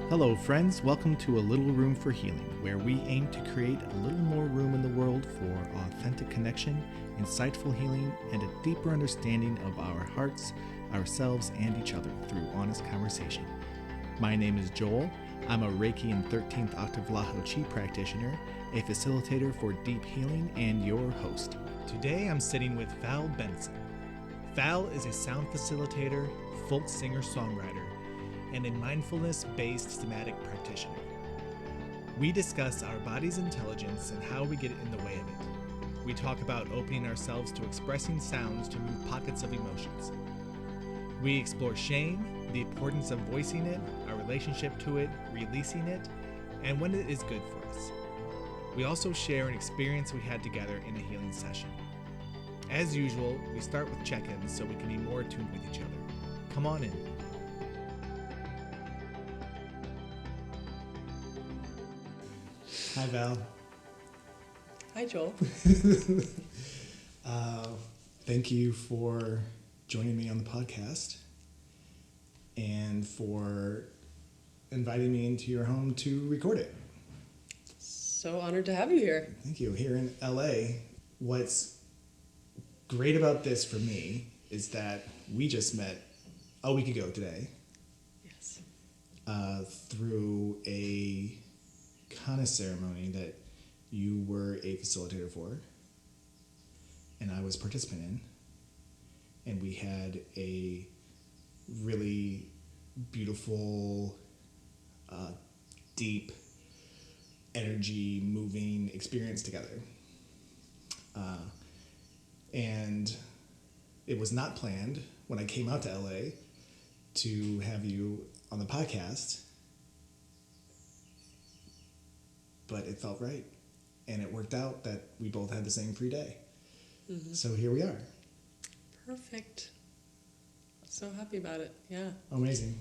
Hello, friends. Welcome to A Little Room for Healing, where we aim to create a little more room in the world for authentic connection, insightful healing, and a deeper understanding of our hearts, ourselves, and each other through honest conversation. My name is Joel. I'm a Reiki and 13th octave Lao Chi practitioner, a facilitator for deep healing, and your host. Today I'm sitting with Val Bentson. Val is a sound facilitator, folk singer-songwriter, and a mindfulness-based somatic practitioner. We discuss our body's intelligence and how we get in the way of it. We talk about opening ourselves to expressing sounds to move pockets of emotions. We explore shame, the importance of voicing it, our relationship to it, releasing it, and when it is good for us. We also share an experience we had together in a healing session. As usual, we start with check-ins so we can be more attuned with each other. Come on in. Hi, Val. Hi, Joel. Thank you for joining me on the podcast and for inviting me into your home to record it. So honored to have you here. Thank you. Here in LA, what's great about this for me is that we just met a week ago today. Yes. Through a kind of ceremony that you were a facilitator for and I was a participant in, and we had a really beautiful, deep, energy moving experience together, and it was not planned when I came out to LA to have you on the podcast, but it felt right, and it worked out that we both had the same free day. Mm-hmm. So here we are. Perfect. So happy about it. Yeah. Amazing.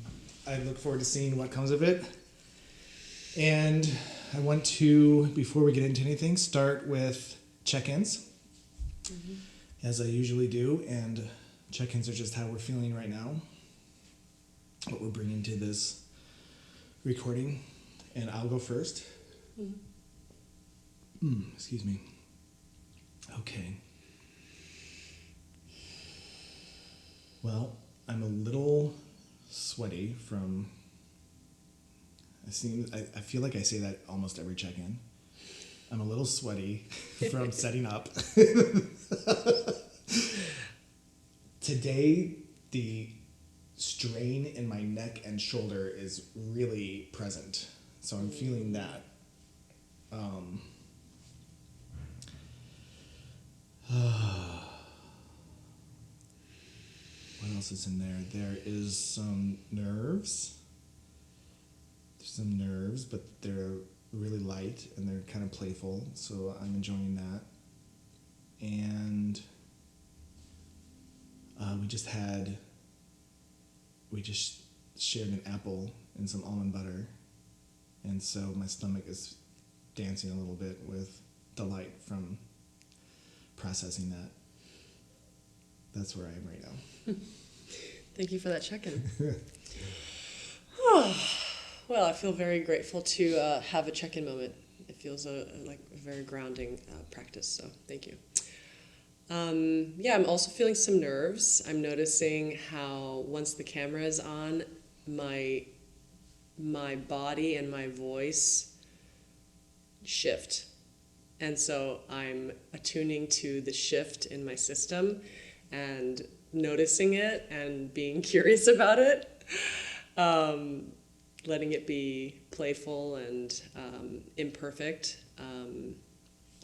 I look forward to seeing what comes of it. And I want to, before we get into anything, start with check-ins, as I usually do. And check-ins are just how we're feeling right now, what we're bringing to this recording. And I'll go first. Excuse me. Okay. Well, I'm a little sweaty from... I feel like I say that almost every check-in. I'm a little sweaty from setting up. Today, the strain in my neck and shoulder is really present. So I'm feeling that. What else is in there? There is some nerves. There's some nerves, but they're really light and they're kind of playful, so I'm enjoying that. And we just shared an apple and some almond butter, and so my stomach is dancing a little bit with delight from processing that. That's where I am right now. Thank you for that check-in. Well, I feel very grateful to have a check-in moment. It feels like a very grounding practice, so thank you. I'm also feeling some nerves. I'm noticing how once the camera is on, my body and my voice shift. And so I'm attuning to the shift in my system and noticing it and being curious about it, letting it be playful and imperfect,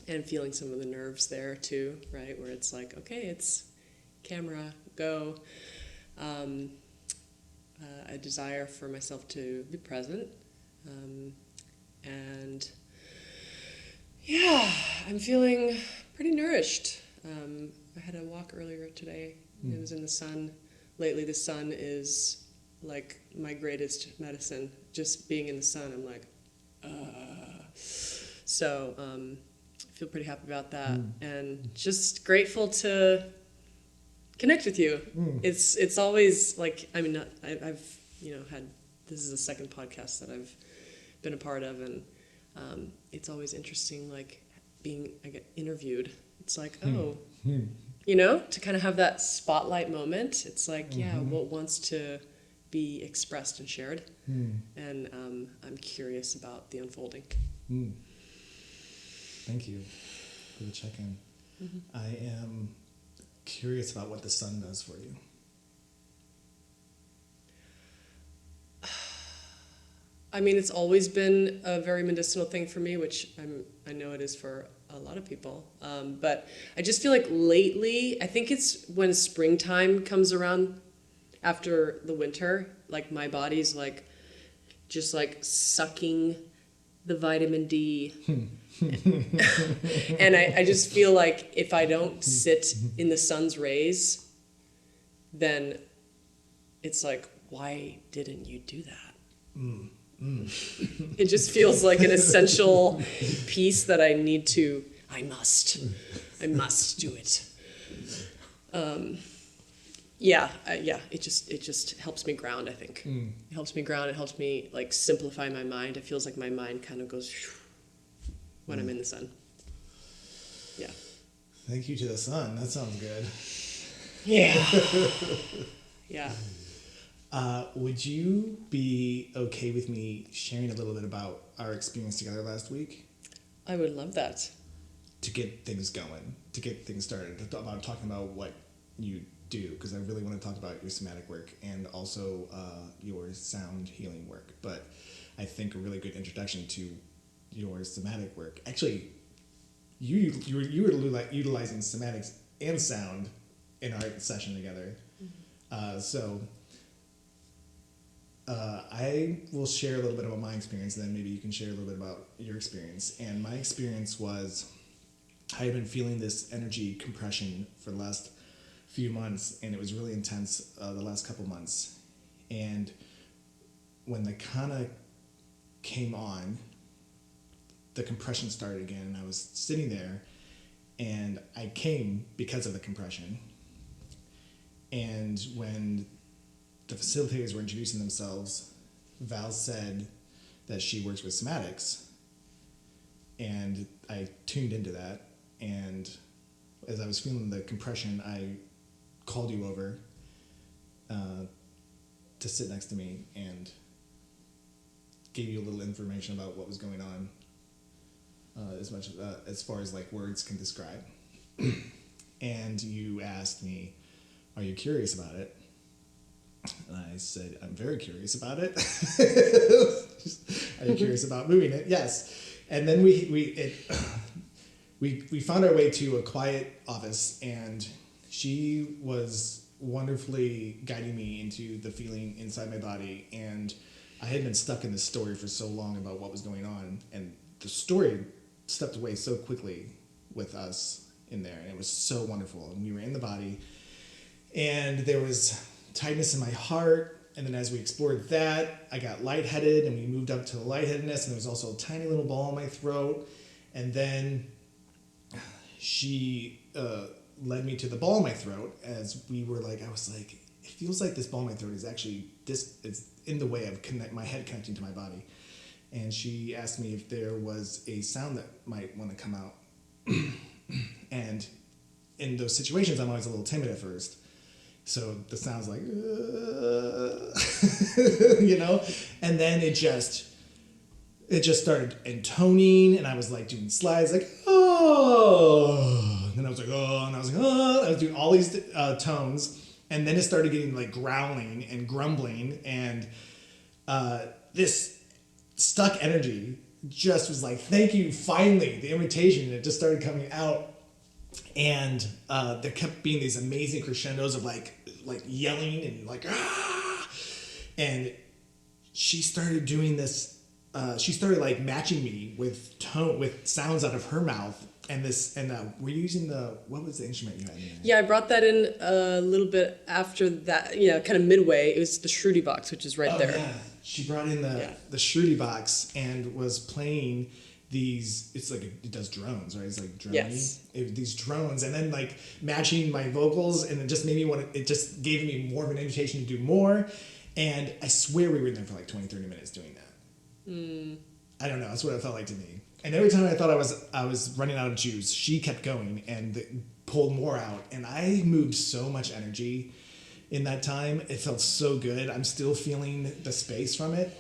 and feeling some of the nerves there too, right? Where it's like, okay, it's camera, go. A desire for myself to be present. And yeah, I'm feeling pretty nourished. I had a walk earlier today. It was in the sun. Lately, the sun is like my greatest medicine. Just being in the sun, I'm like, So I feel pretty happy about that, and just grateful to connect with you. It's always like, I mean, I've had this is the second podcast that I've been a part of, and it's always interesting, like I get interviewed. It's like, to kind of have that spotlight moment. It's like, what wants to be expressed and shared, and I'm curious about the unfolding. Thank you for the check-in. I am curious about what the sun does for you. I mean, it's always been a very medicinal thing for me, which I know it is for a lot of people. But I just feel like lately, I think it's when springtime comes around after the winter, like my body's like just like sucking the vitamin D. And I just feel like if I don't sit in the sun's rays, then it's like, why didn't you do that? It just feels like an essential piece that I must do it. It just helps me ground, I think. It helps me ground. It helps me like simplify my mind. It feels like my mind kind of goes when I'm in the sun. Yeah. Thank you to the sun. That sounds good. Yeah. Yeah. Would you be okay with me sharing a little bit about our experience together last week? I would love that. To get things going, to get things started, about talking about what you do, because I really want to talk about your somatic work and also your sound healing work. But I think a really good introduction to your somatic work. Actually, you were utilizing somatics and sound in our session together. I will share a little bit about my experience, and then maybe you can share a little bit about your experience. And my experience was, I had been feeling this energy compression for the last few months, and it was really intense the last couple months. And when the kana came on, the compression started again, and I was sitting there, and I came because of the compression. And when the facilitators were introducing themselves, Val said that she works with somatics, and I tuned into that, and as I was feeling the compression, I called you over to sit next to me and gave you a little information about what was going on, as far as like words can describe. And you asked me, are you curious about it? And I said, I'm very curious about it. Are you curious about moving it? Yes. And then we found our way to a quiet office, and she was wonderfully guiding me into the feeling inside my body. And I had been stuck in this story for so long about what was going on, and the story stepped away so quickly with us in there, and it was so wonderful. And we were in the body, and there was tightness in my heart, and then as we explored that, I got lightheaded, and we moved up to the lightheadedness, and there was also a tiny little ball in my throat, and then she led me to the ball in my throat as we were like, I was like, it feels like this ball in my throat is actually it's in the way of my head connecting to my body. And she asked me if there was a sound that might want to come out. And in those situations, I'm always a little timid at first. So the sound's like, and then it just started intoning, and I was like doing slides, like, oh, and then I was like, oh, and I was like, oh, I was doing all these tones, and then it started getting like growling and grumbling, and this stuck energy just was like, thank you, finally, the invitation, it just started coming out. And there kept being these amazing crescendos of like yelling and like, ah! And she started doing this. She started like matching me with sounds out of her mouth. And we're using what was the instrument you had in there? Yeah, I brought that in a little bit after that, kind of midway. It was the Shruti box, which is right there. Yeah. She brought in the Shruti box and was playing these, it's like, it does drones, right? It's like droning. Yes. These drones, and then like matching my vocals, and it just made me it just gave me more of an invitation to do more. And I swear we were in there for like 20, 30 minutes doing that. I don't know. That's what it felt like to me. And every time I thought I was running out of juice, she kept going and pulled more out. And I moved so much energy in that time. It felt so good. I'm still feeling the space from it.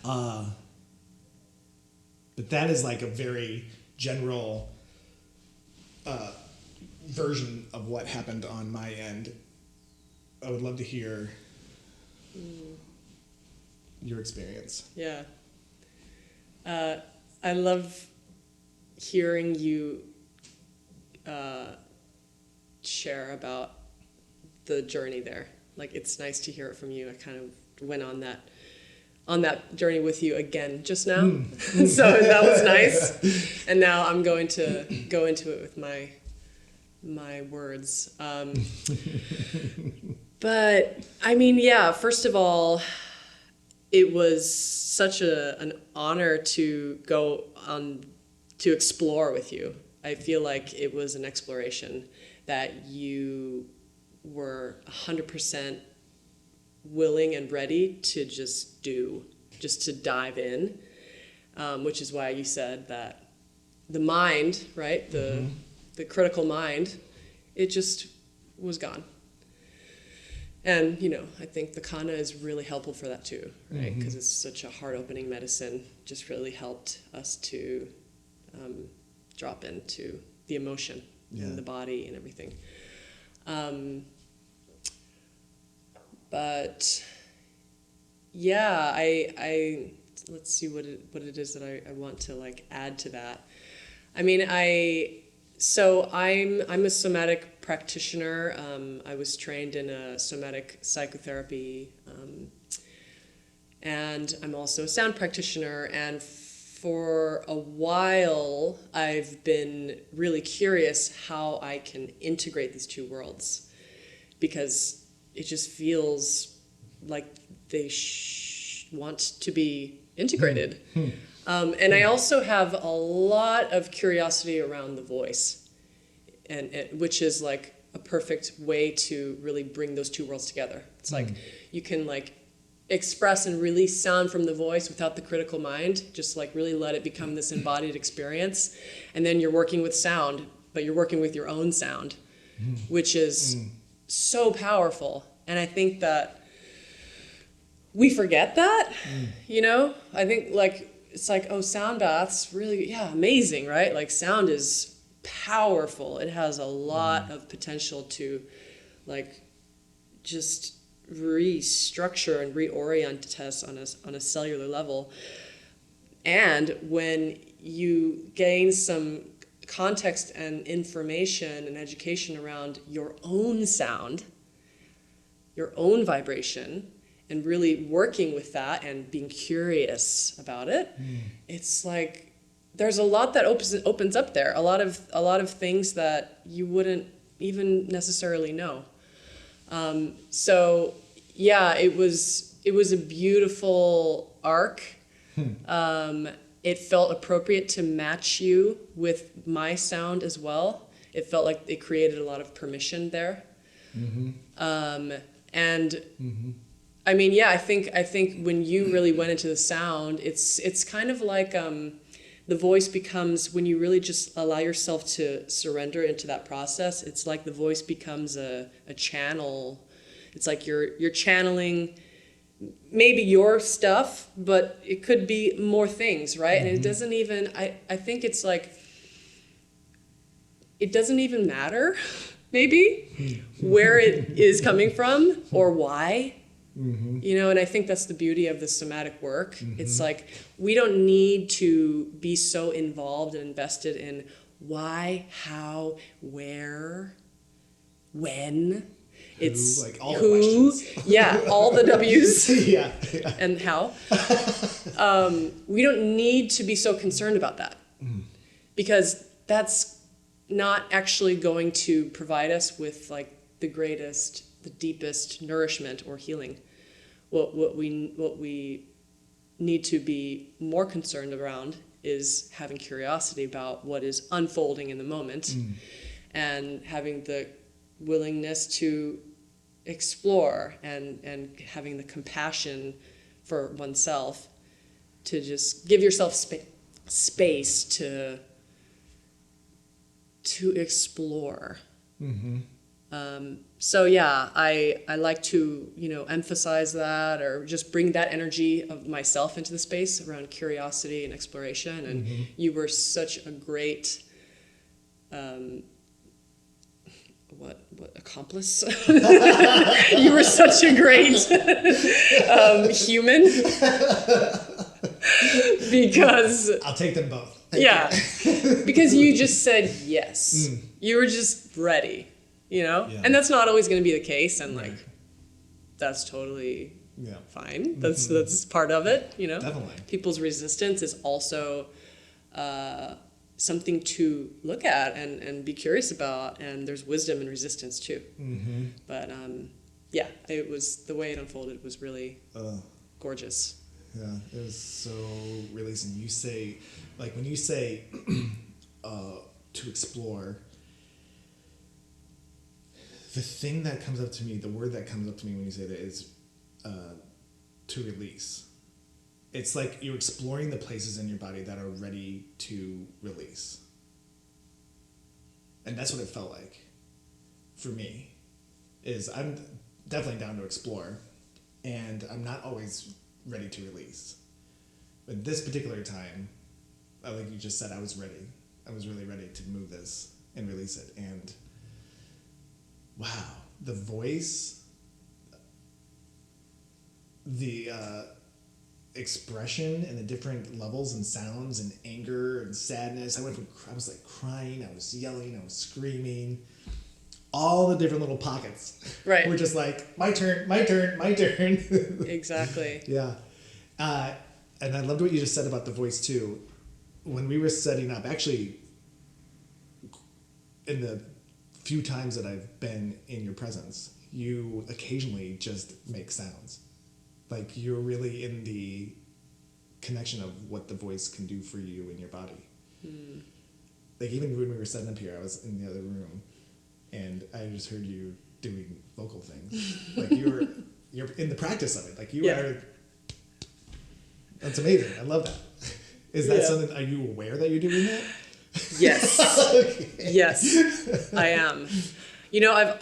But that is like a very general version of what happened on my end. I would love to hear your experience. Yeah. I love hearing you share about the journey there. Like, it's nice to hear it from you. I kind of went on that journey with you again just now. So that was nice. And now I'm going to go into it with my words. But I mean, yeah, first of all, it was such an honor to go on to explore with you. I feel like it was an exploration that you were 100% willing and ready to just do, just to dive in, which is why you said that the mind, right, the critical mind, it just was gone. And, you know, I think the Kana is really helpful for that too, right? Because it's such a heart-opening medicine, just really helped us to drop into the emotion in the body and everything. But yeah, I let's see what it is that I want to like add to that. I mean, I'm a somatic practitioner. I was trained in a somatic psychotherapy, and I'm also a sound practitioner. And for a while, I've been really curious how I can integrate these two worlds, because it just feels like they want to be integrated. And I also have a lot of curiosity around the voice, and which is like a perfect way to really bring those two worlds together. It's like you can like express and release sound from the voice without the critical mind, just like really let it become this embodied experience. And then you're working with sound, but you're working with your own sound, which is so powerful. And I think that we forget that, you know? I think like, it's like, oh, sound baths, really, yeah, amazing, right? Like sound is powerful. It has a lot of potential to like just restructure and reorient us on a cellular level. And when you gain some context and information and education around your own sound, your own vibration, and really working with that and being curious about it, it's like there's a lot that opens up there. A lot of things that you wouldn't even necessarily know. So yeah, it was a beautiful arc. It felt appropriate to match you with my sound as well. It felt like it created a lot of permission there. I mean, yeah, I think when you really went into the sound, it's kind of like the voice becomes, when you really just allow yourself to surrender into that process, it's like the voice becomes a channel. It's like you're channeling maybe your stuff, but it could be more things, right? And it doesn't even, I think it's like, it doesn't even matter, maybe, where it is coming from or why. You know, and I think that's the beauty of the somatic work. It's like, we don't need to be so involved and invested in why, how, where, when. It's like all who, the questions. Yeah, all the W's. yeah. And how. We don't need to be so concerned about that, because that's not actually going to provide us with like the greatest, the deepest nourishment or healing. What we need to be more concerned around is having curiosity about what is unfolding in the moment, and having the willingness to explore and having the compassion for oneself to just give yourself space to explore. So yeah, I like to, emphasize that, or just bring that energy of myself into the space around curiosity and exploration. And you were such a great, what accomplice? You were such a great human. Because I'll take them both. Because you just said yes. You were just ready, and that's not always going to be the case, and like that's totally fine. That's part of it, Definitely. People's resistance is also something to look at and be curious about, and there's wisdom in resistance too. But it was, the way it unfolded was really gorgeous. Yeah, it was so releasing. You say, like, when you say to explore, the thing that comes up to me, the word that comes up to me when you say that is to release. It's like you're exploring the places in your body that are ready to release. And that's what it felt like for me, is I'm definitely down to explore, and I'm not always ready to release. But this particular time, like you just said, I was ready. I was really ready to move this and release it. And wow, the voice, the expression and the different levels and sounds and anger and sadness. I was like crying, I was yelling, I was screaming. All the different little pockets. Right. We're just like, my turn, my turn, my turn. Exactly. Yeah. And I loved what you just said about the voice too. When we were setting up, actually, in the few times that I've been in your presence, you occasionally just make sounds. Like you're really in the connection of what the voice can do for you in your body. Like even when we were setting up here, I was in the other room, and I just heard you doing vocal things. Like you're in the practice of it. Like you are. That's amazing. I love that. Is that something? Are you aware that you're doing that? Yes. Okay. Yes, I am.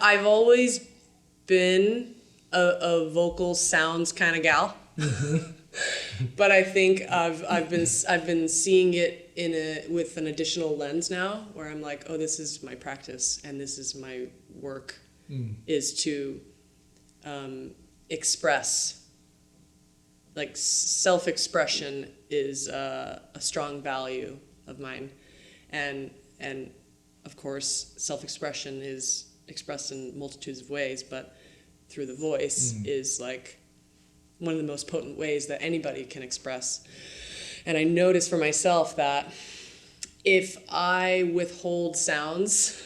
I've always been a vocal sounds kind of gal. But I think I've been seeing it with an additional lens now, where I'm like, oh, this is my practice and this is my work, is to express. Like self-expression is a strong value of mine, and of course self-expression is expressed in multitudes of ways, but through the voice is like one of the most potent ways that anybody can express. And I notice for myself that if I withhold sounds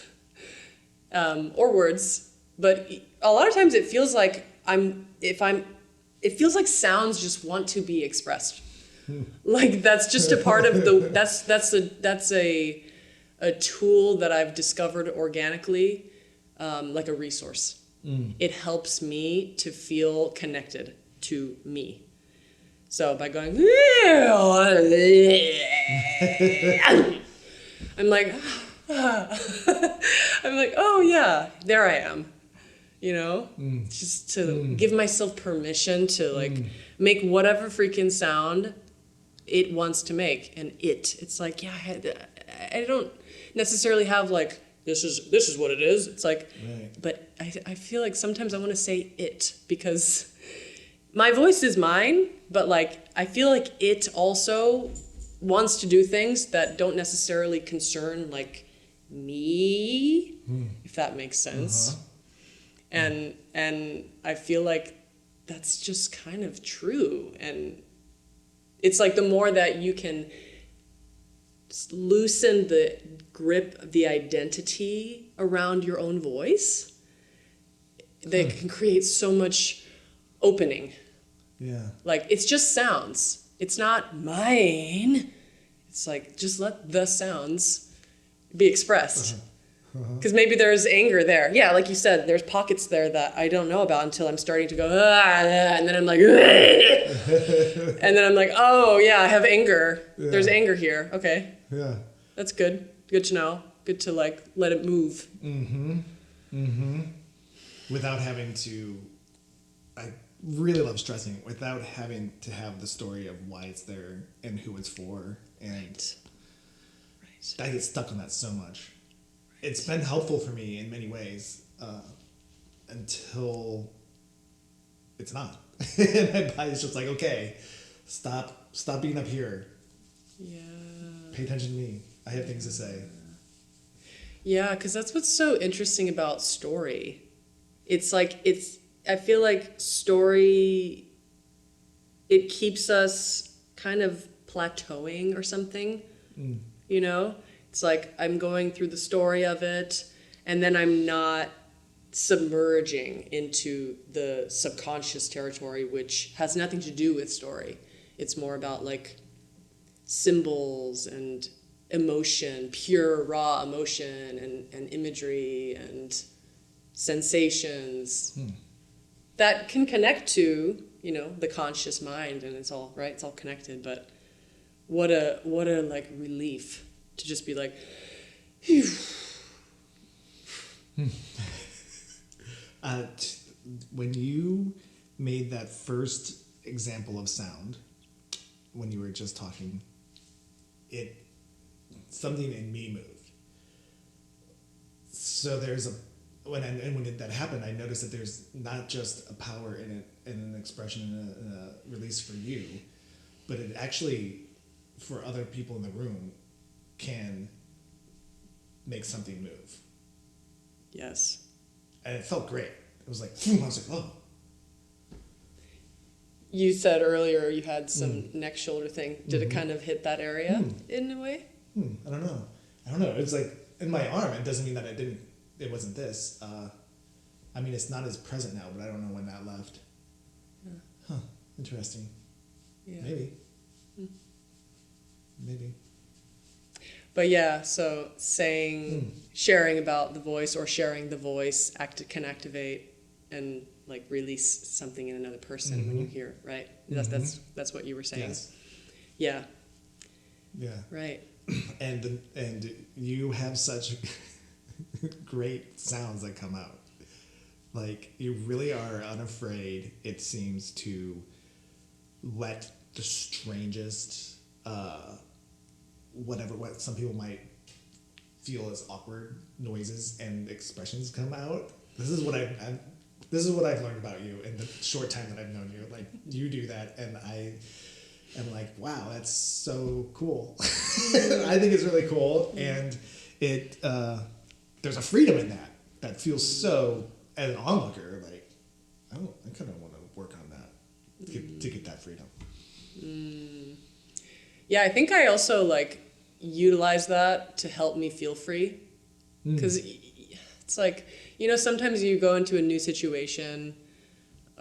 or words, but a lot of times it feels like it feels like sounds just want to be expressed. Like that's just a part of that's a tool that I've discovered organically, like a resource. It helps me to feel connected to me. So by going, I'm like, oh yeah, there I am. Just to give myself permission to like make whatever freaking sound it wants to make. And it's like, I don't necessarily have like, this is what it is. It's like, but I feel like sometimes I want to say it, because my voice is mine, but like, I feel like it also wants to do things that don't necessarily concern like me, if that makes sense. And I feel like that's just kind of true. And it's like the more that you can loosen the grip of the identity around your own voice, they can create so much opening. Yeah. Like it's just sounds. It's not mine. It's like just let the sounds be expressed. Because maybe there's anger there. Yeah, like you said, there's pockets there that I don't know about until I'm starting to go, and then I'm like, and then I'm like, oh, yeah, I have anger. Yeah. There's anger here. Okay. Yeah. That's good. Good to know. Good to like let it move. Mm-hmm. Mm-hmm. Without having to, I really love stressing, without having to have the story of why it's there and who it's for. And Right. I get stuck on that so much. It's been helpful for me in many ways until it's not. And my body's just like, okay, stop being up here. Yeah. Pay attention to me. I have things to say. Yeah, because that's what's so interesting about story. It's like, I feel like story, it keeps us kind of plateauing or something, you know? It's like I'm going through the story of it, and then I'm not submerging into the subconscious territory, which has nothing to do with story. It's more about like symbols and emotion, pure raw emotion and imagery and sensations that can connect to, you know, the conscious mind, and it's all right, it's all connected. But what a like relief to just be like, phew. When you made that first example of sound, when you were just talking, something in me moved. So there's when that happened, I noticed that there's not just a power in it and an expression and a release for you, but it actually, for other people in the room, can make something move. Yes. And it felt great. It was like, I was like, oh. You said earlier you had some neck shoulder thing. Did it kind of hit that area in a way? I don't know. It's like in my arm. It doesn't mean that it wasn't this. I mean, it's not as present now, but I don't know when that left. Yeah. Huh. Interesting. Yeah. Maybe. Maybe. But yeah, so sharing about the voice or sharing the voice can activate and like release something in another person when you hear it, right? That's what you were saying. Yes. Yeah. Yeah. Right. And you have such great sounds that come out. Like, you really are unafraid, it seems, to let the strangest what some people might feel as awkward noises and expressions come out. This is what I've learned about you in the short time that I've known you. Like, you do that, and I am like, wow, that's so cool. I think it's really cool, and it there's a freedom in that feels so, as an onlooker, like, I kind of want to work on that to get that freedom. Yeah, I think I also like utilize that to help me feel free, because it's like, you know, sometimes you go into a new situation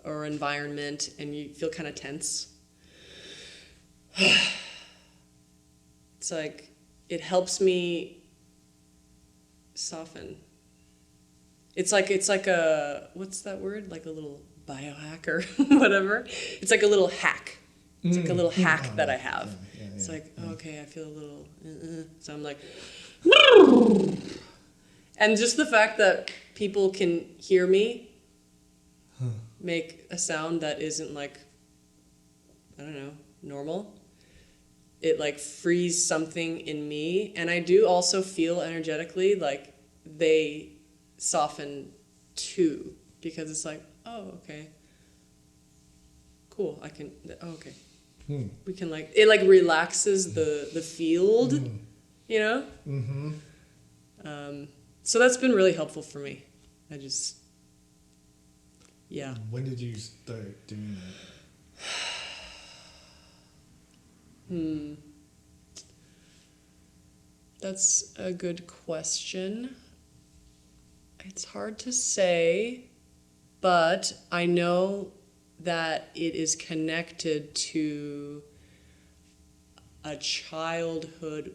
or environment and you feel kind of tense. It's like it helps me soften. It's like a, what's that word? Like a little biohack or whatever. It's like a little hack. It's like a little hack that I have. It's like, okay, I feel a little, so I'm like, and just the fact that people can hear me make a sound that isn't like, I don't know, normal. It like frees something in me. And I do also feel energetically like they soften too, because it's like, oh, okay, cool. Okay. We can like, it like relaxes the field, you know? So that's been really helpful for me. Yeah. When did you start doing that? That's a good question. It's hard to say, but I know that it is connected to a childhood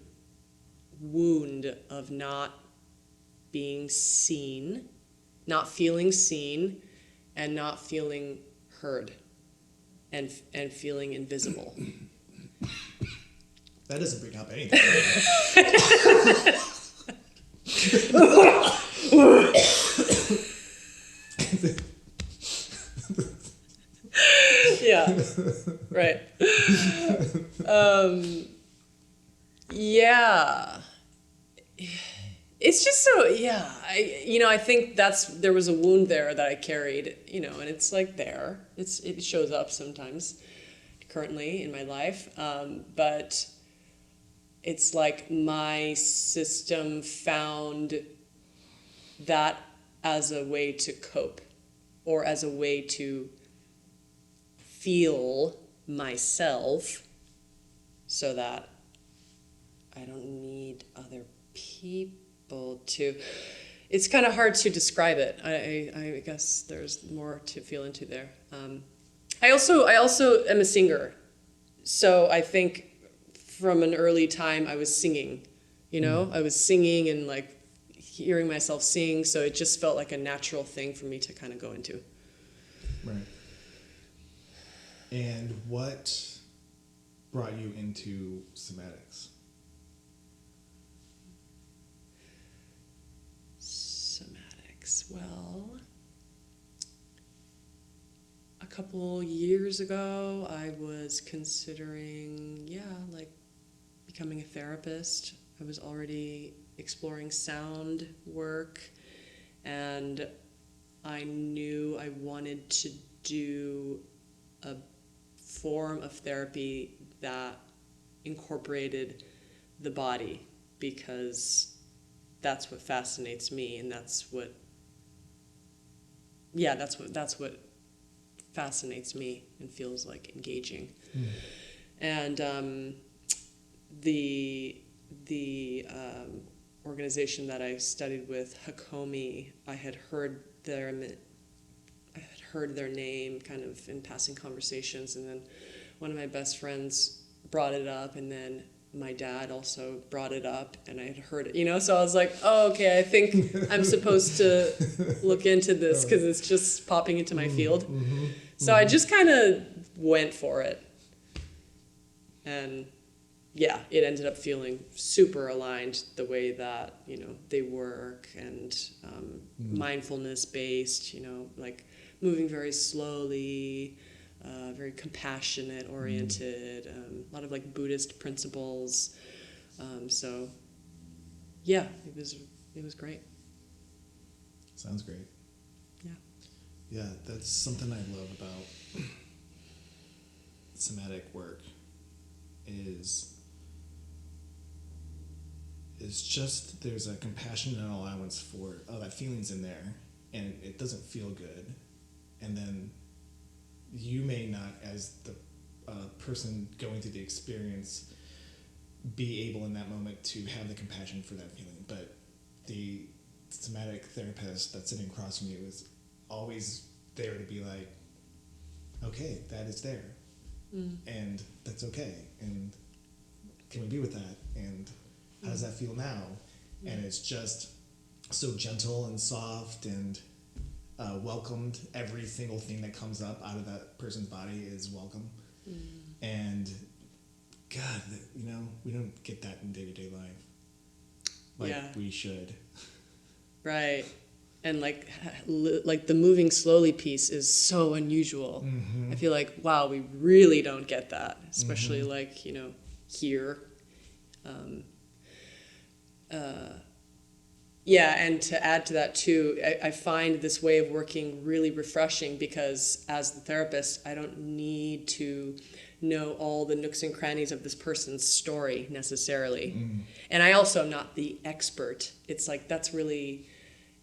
wound of not being seen, not feeling seen, and not feeling heard, and feeling invisible. That doesn't bring up anything. Yeah, right. Yeah. It's just so, yeah. I think there was a wound there that I carried, and it's like there. It shows up sometimes currently in my life. But it's like my system found that as a way to cope, or as a way to feel myself, so that I don't need other people to. It's kind of hard to describe it. I guess there's more to feel into there. I also am a singer, so I think from an early time I was singing. I was singing and like hearing myself sing, so it just felt like a natural thing for me to kind of go into. Right. And what brought you into somatics? Somatics. Well, a couple years ago, I was considering, like becoming a therapist. I was already exploring sound work, and I knew I wanted to do a form of therapy that incorporated the body, because that's what fascinates me, and that's what fascinates me and feels like engaging. And the organization that I studied with, Hakomi, I had heard their name kind of in passing conversations, and then one of my best friends brought it up, and then my dad also brought it up, and I had heard it, so I was like, oh, okay, I think I'm supposed to look into this, because it's just popping into my field. So I just kind of went for it, and yeah, it ended up feeling super aligned the way that, they work, and mindfulness-based, like moving very slowly, very compassionate oriented, a lot of like Buddhist principles. So yeah, it was great. Sounds great. Yeah. Yeah, that's something I love about somatic work is just there's a compassion and allowance for, that feeling's in there and it doesn't feel good, and then you may not, as the person going through the experience, be able in that moment to have the compassion for that feeling, but the somatic therapist that's sitting across from you is always there to be like, okay, that is there, and that's okay, and can we be with that, and how does that feel now? And it's just so gentle and soft, and welcomed. Every single thing that comes up out of that person's body is welcome. And God, we don't get that in day-to-day life we should. Right. And like the moving slowly piece is so unusual. I feel like, wow, we really don't get that, especially like, here. Yeah, and to add to that too, I find this way of working really refreshing, because as the therapist, I don't need to know all the nooks and crannies of this person's story necessarily. And I also am not the expert. It's like that's really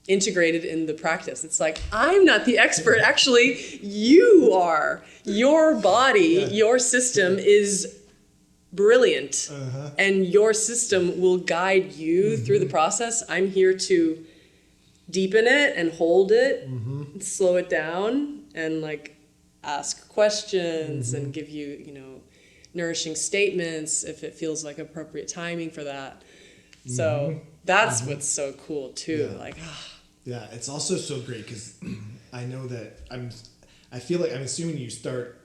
integrated in the practice. It's like, I'm not the expert. Actually, you are. Your body, your system is brilliant, and your system will guide you through the process. I'm here to deepen it and hold it, and slow it down, and like ask questions and give you, nourishing statements if it feels like appropriate timing for that. So That's what's so cool too. Yeah. Like, Yeah, it's also so great because I know that I feel like I'm assuming you start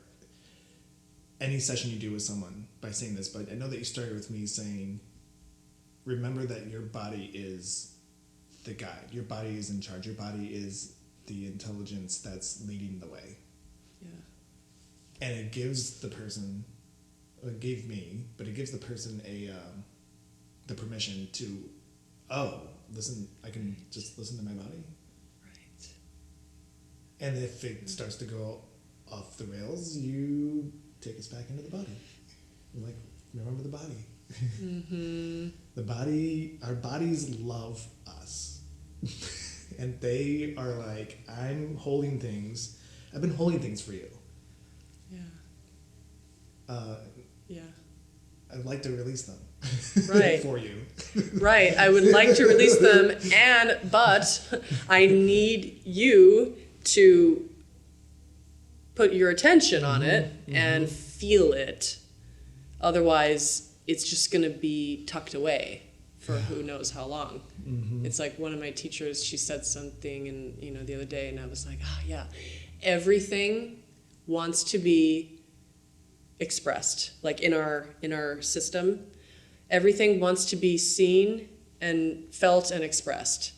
any session you do with someone by saying this, but I know that you started with me saying, remember that your body is the guide. Your body is in charge. Your body is the intelligence that's leading the way. yeah, And it gives the person, it gave me, but it gives the person the permission to, listen, I can just listen to my body. right. And if it starts to go off the rails, you take us back into the body. You're like, remember the body. Mm-hmm. The body, our bodies love us. And they are like, I'm holding things. I've been holding things for you. Yeah. Yeah. I'd like to release them. Right. For you. Right. I would like to release them, but I need you to put your attention on it and feel it. Otherwise, it's just going to be tucked away for who knows how long. It's like one of my teachers, she said something and the other day, and I was like, yeah, everything wants to be expressed. Like in our system, everything wants to be seen and felt and expressed.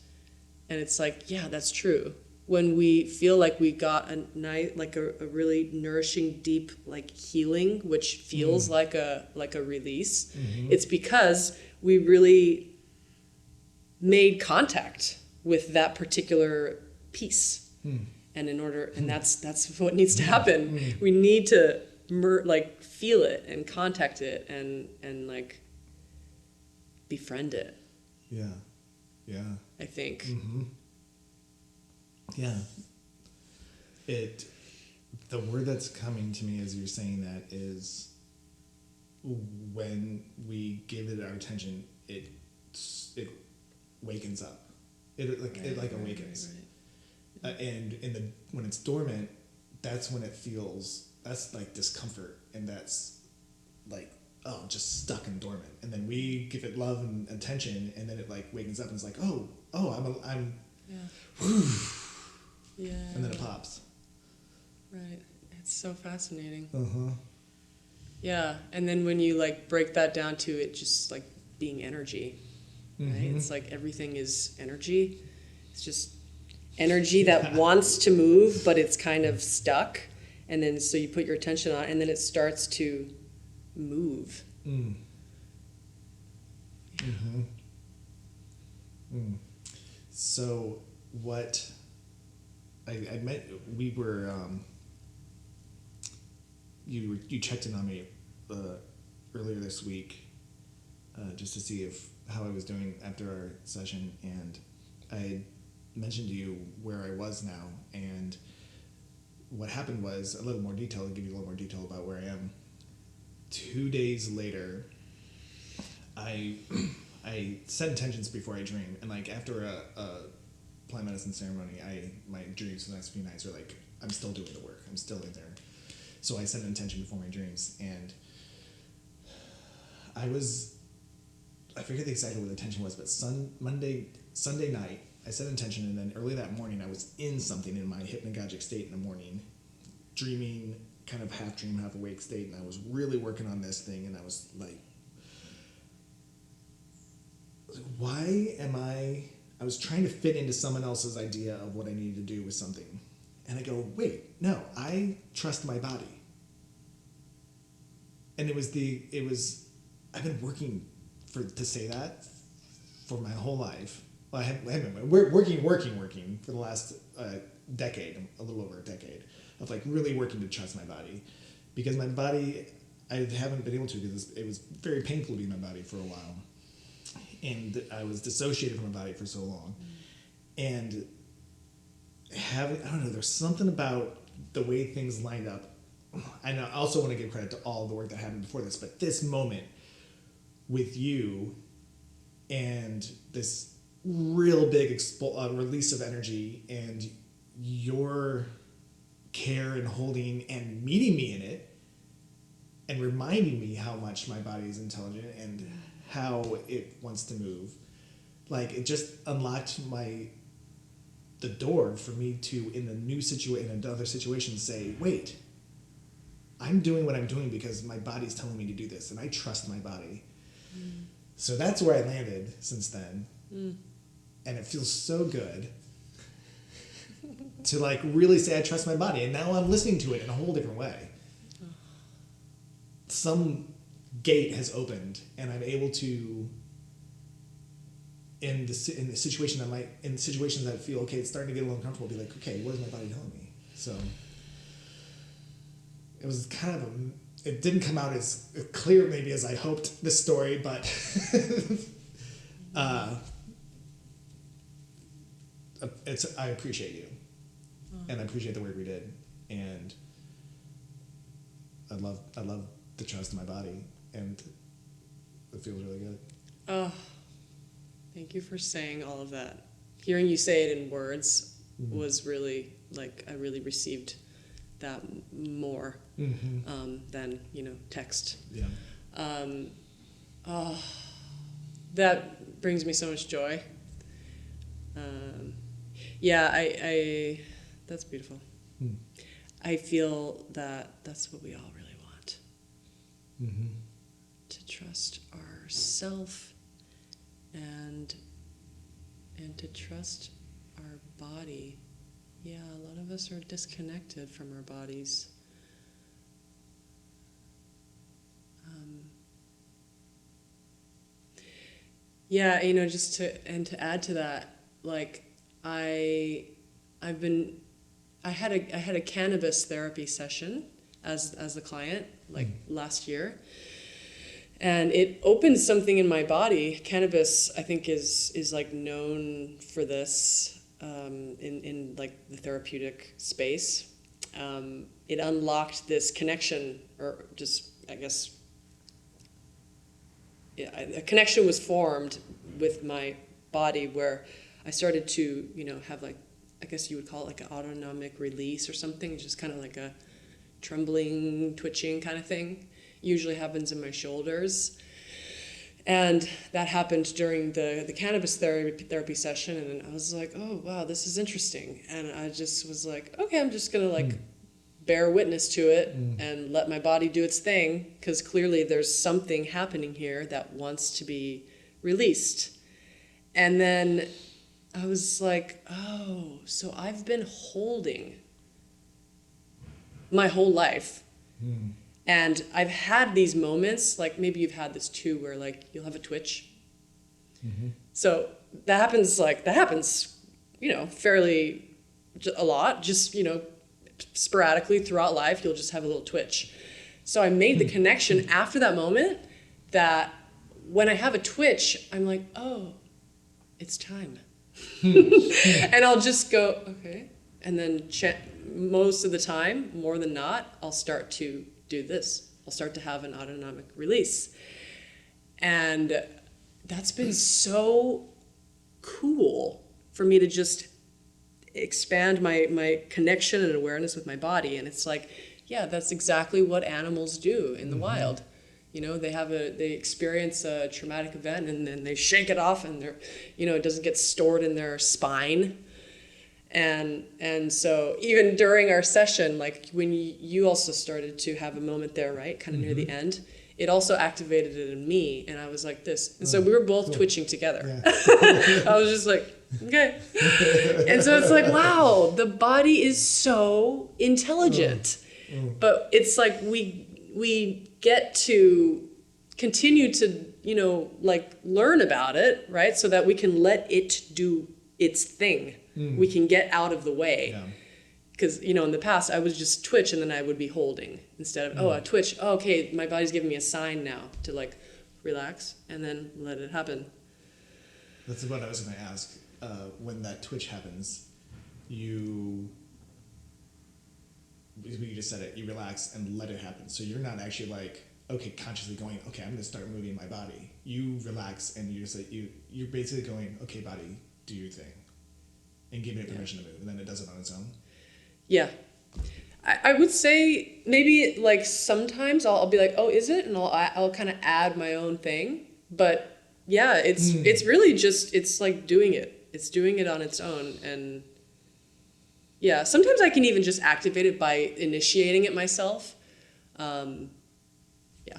And it's like, yeah, that's true. When we feel like we got a nice, like a really nourishing, deep, like healing, which feels like a release, it's because we really made contact with that particular piece. And that's what needs to happen. We need to feel it and contact it and like befriend it. Yeah. Yeah. I think. Yeah. The word that's coming to me as you're saying that is when we give it our attention, it wakens up. It awakens. Right. And when it's dormant, that's when it feels, that's like discomfort, and that's like, just stuck and dormant. And then we give it love and attention, and then it like wakens up and it's like, I'm Yeah. Yeah. and then it pops. Right. It's so fascinating. Uh-huh. Yeah. And then when you like break that down to it just like being energy, right? It's like everything is energy. It's just energy that wants to move, but it's kind of stuck. And then so you put your attention on it, and then it starts to move. So what I meant, we were you checked in on me earlier this week just to see how I was doing after our session, and I mentioned to you where I was now, and what happened was a little more detail, to give you a little more detail about where I am. 2 days later, I set intentions before I dream, and like after a plant medicine ceremony, my dreams for the next few nights are like, I'm still doing the work, I'm still in there. So I set an intention before my dreams, and I forget exactly what the intention was, but Sunday night, I set intention, and then early that morning, I was in something in my hypnagogic state in the morning, dreaming, kind of half dream, half awake state, and I was really working on this thing, and I was like, I was trying to fit into someone else's idea of what I needed to do with something. And I go, wait, no, I trust my body. And I've been working to say that for my whole life. Well, I haven't been working for the last decade, a little over a decade, of like really working to trust my body. Because my body, I haven't been able to, because it was very painful to be in my body for a while. And I was dissociated from my body for so long. And I don't know, there's something about the way things lined up. And I also want to give credit to all the work that happened before this, but this moment with you and this real big release of energy and your care and holding and meeting me in it and reminding me how much my body is intelligent and how it wants to move. Like, it just unlocked the door for me to, in another situation, say, wait, I'm doing what I'm doing because my body's telling me to do this, and I trust my body. So that's where I landed since then. And it feels so good to like really say I trust my body. And now I'm listening to it in a whole different way. Some gate has opened, and I'm able to, in the situations that I feel, okay, it's starting to get a little uncomfortable, be like, okay, what is my body telling me? So it was kind of it didn't come out as clear maybe as I hoped, this story, but I appreciate you, and I appreciate the work we did, and I love the trust in my body, and it feels really good. Oh, thank you for saying all of that. Hearing you say it in words was really, like, I really received that more than, text. Yeah. That brings me so much joy. I that's beautiful. I feel that that's what we all really want. To trust ourself and to trust our body. Yeah, a lot of us are disconnected from our bodies. Just to add to that, like I had a cannabis therapy session as the client, like last year, and it opened something in my body. Cannabis, I think, is like known for this in like the therapeutic space. It unlocked this connection, or just, I guess, a connection was formed with my body where I started to, have, like, I guess you would call it like an autonomic release or something. It's just kind of like a trembling, twitching kind of thing. Usually happens in my shoulders. And that happened during the cannabis therapy session, and I was like, oh, wow, this is interesting. And I just was like, okay, I'm just going to, like, bear witness to it and let my body do its thing, because clearly there's something happening here that wants to be released. And then I was like, oh, so I've been holding my whole life. And I've had these moments, like maybe you've had this too, where like you'll have a twitch. So that happens, fairly a lot, just, sporadically throughout life, you'll just have a little twitch. So I made the connection after that moment that when I have a twitch, I'm like, oh, it's time. And I'll just go, okay. And then most of the time, more than not, I'll start to do this. I'll start to have an autonomic release. And that's been so cool for me to just expand my connection and awareness with my body. And it's like, yeah, that's exactly what animals do in the wild. They experience a traumatic event and then they shake it off, and it doesn't get stored in their spine. And so even during our session, like when you also started to have a moment there, right? Kind of near the end, it also activated it in me, and I was like this. And so we were both twitching together. Yeah. I was just like, okay. And so it's like, wow, the body is so intelligent. But it's like we get to continue to, learn about it, right? So that we can let it do its thing. We can get out of the way. Because, in the past, I would just twitch and then I would be holding instead of, I twitch. Oh, okay, my body's giving me a sign now to, like, relax and then let it happen. That's what I was going to ask. When that twitch happens, you just said it, you relax and let it happen. So you're not actually like, okay, consciously going, okay, I'm going to start moving my body. You relax and you just like, you're basically going, okay, body, do your thing. And giving it permission to move, and then it does it on its own. Yeah. I would say maybe like sometimes I'll be like, oh, is it? And I'll kind of add my own thing. But yeah, it's really just, it's like doing it. It's doing it on its own. And yeah, sometimes I can even just activate it by initiating it myself. Yeah.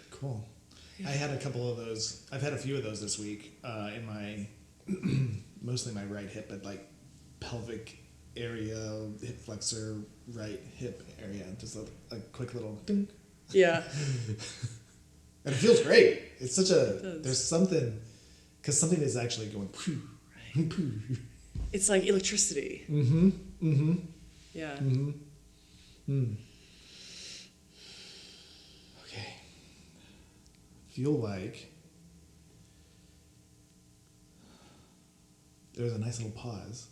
Cool. I had a couple of those. I've had a few of those this week in my, mostly my right hip, but like pelvic area, hip flexor, right hip area. Just a quick little ding. Yeah. And it feels great. It's such does. there's something, because something is actually going poo, Right. poo. It's like electricity. Mm-hmm. Mm-hmm. Yeah. Mm-hmm. Mm. Okay. Feel like there's a nice little pause,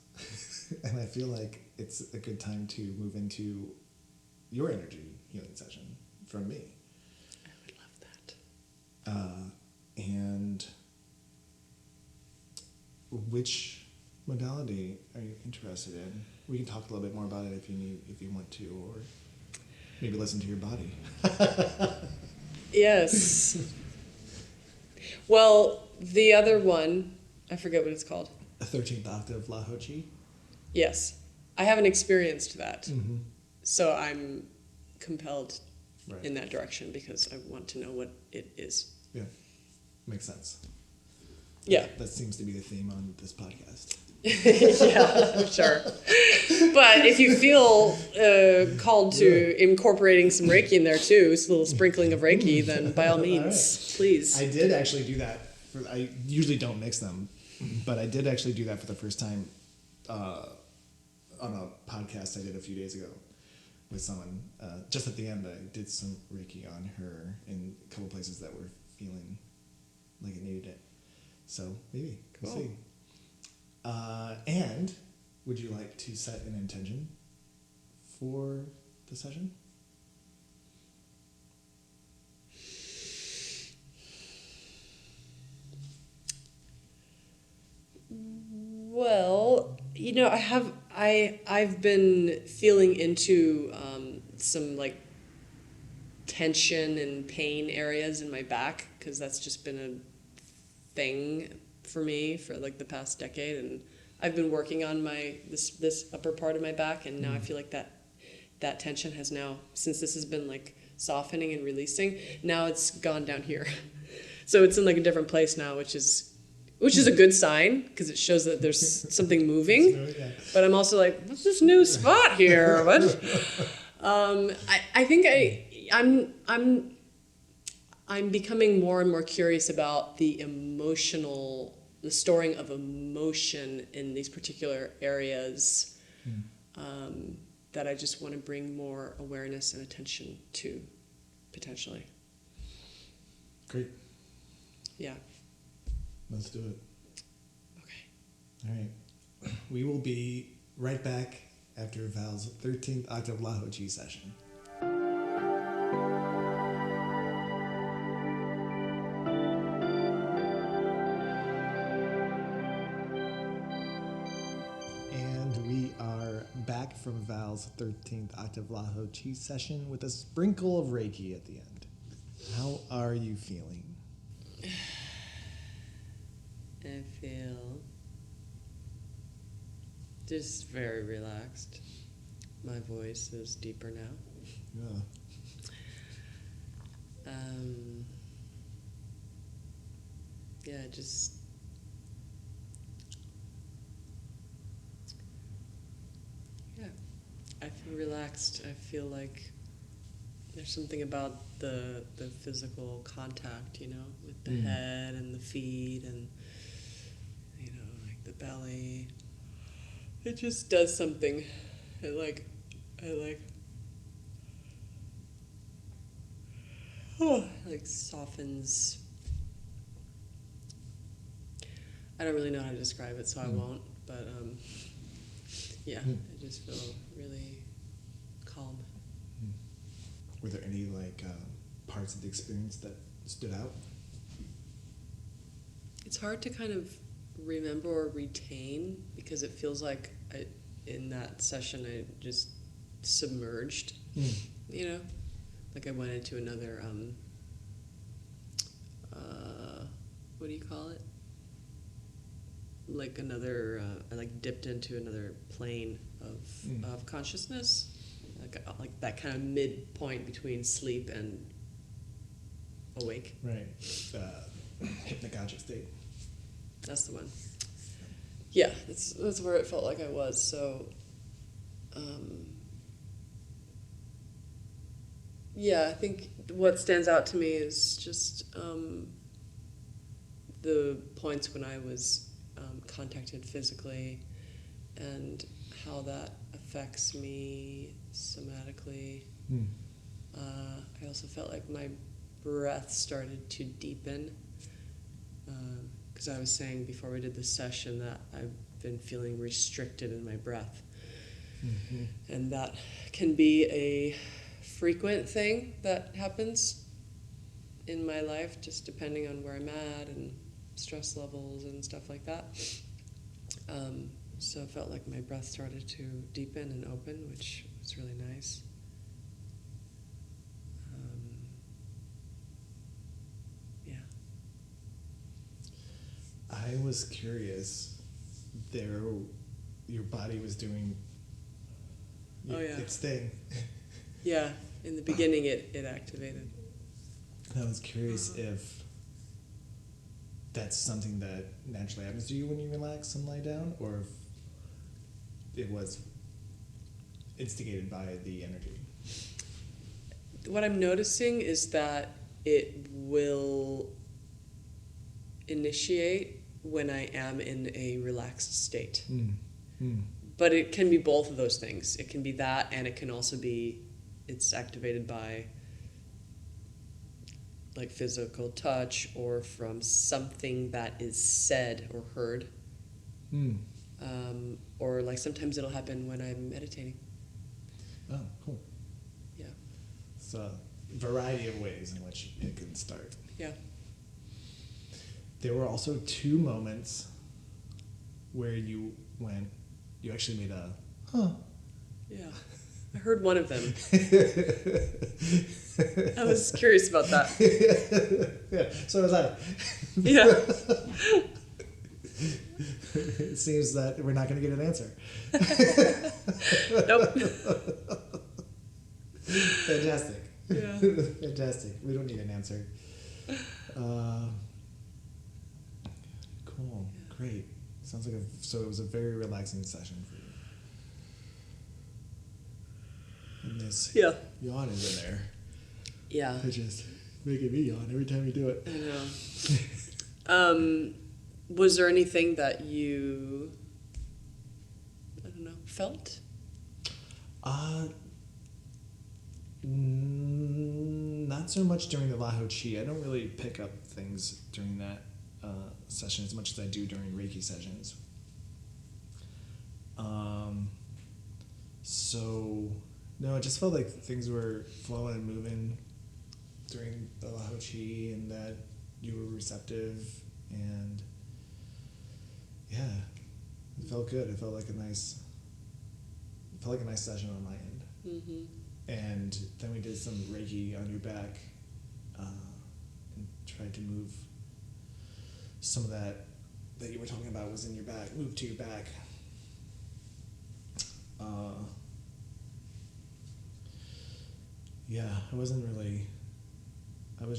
and I feel like it's a good time to move into your energy healing session from me. I would love that. And which modality are you interested in? We can talk a little bit more about it if you want to, or maybe listen to your body. Yes. Well, the other one, I forget what it's called. A 13th octave La Ho Chi. Yes. I haven't experienced that. Mm-hmm. So I'm compelled Right. in that direction because I want to know what it is. Yeah, makes sense. Yeah. That seems to be the theme on this podcast. Yeah, sure. But if you feel called to incorporating some Reiki in there too, a little sprinkling of Reiki, then by all means, please. I did actually do that. I usually don't mix them, but I did actually do that for the first time on a podcast I did a few days ago with someone. Just at the end, I did some Reiki on her in a couple places that were feeling like it needed it. So maybe, we'll see. And would you like to set an intention for the session? Well, I've been feeling into some like tension and pain areas in my back because that's just been a thing for me for like the past decade, and I've been working on this upper part of my back, and now I feel like that tension has now, since this has been like softening and releasing, now it's gone down here. So it's in like a different place now, which is a good sign because it shows that there's something moving. Yeah. But I'm also like, what's this new spot here? What? I think I'm becoming more and more curious about the storing of emotion in these particular areas that I just want to bring more awareness and attention to, potentially. Great. Yeah. Let's do it. Okay. All right. We will be right back after Val's 13th octave La Ho Chi session. And we are back from Val's 13th octave La Ho Chi session with a sprinkle of Reiki at the end. How are you feeling? I feel just very relaxed. My voice is deeper now. Yeah. I feel relaxed. I feel like there's something about the physical contact, with the head and the feet and, like the belly. It just does something. It softens. I don't really know how to describe it, so I won't. But I just feel really calm. Were there any parts of the experience that stood out? It's hard to kind of remember or retain because it feels like in that session I just submerged. Like I went into another what do you call it? Like another, I like dipped into another plane of consciousness, like that kind of midpoint between sleep and awake. Right. Hypnagogic state. That's the one. Yeah, that's where it felt like I was. So, yeah, I think what stands out to me is just the points when I was contacted physically and how that affects me somatically. I also felt like my breath started to deepen, because I was saying before we did this session that I've been feeling restricted in my breath. And that can be a frequent thing that happens in my life, just depending on where I'm at and stress levels and stuff like that. So it felt like my breath started to deepen and open, which was really nice. Yeah. I was curious. Your body was doing its thing. Yeah, in the beginning it activated. I was curious if that's something that naturally happens to you when you relax and lie down, or if it was instigated by the energy. What I'm noticing is that it will initiate when I am in a relaxed state. But it can be both of those things. It can be that, and it can also be it's activated by like physical touch or from something that is said or heard. Or like sometimes it'll happen when I'm meditating. Oh, cool. Yeah. So a variety of ways in which it can start. Yeah. There were also 2 moments where you actually made a, huh. Yeah. I heard one of them. I was curious about that. Yeah, so was I. Yeah. It seems that we're not going to get an answer. Nope. Fantastic. Yeah. Fantastic. We don't need an answer. Cool. Yeah. Great. Sounds like so it was a very relaxing session for you. And this yawn is in there. Yeah. It's just making me yawn every time you do it. I know. Was there anything that you, I don't know, felt? Not so much during the Lao Chi. I don't really pick up things during that session as much as I do during Reiki sessions. So, no, it just felt like things were flowing and moving during the Lao Chi, and that you were receptive, and yeah, it felt good. It felt like a nice session on my end. And then we did some Reiki on your back, and tried to move some of that you were talking about was in your back, move to your back. Yeah, I was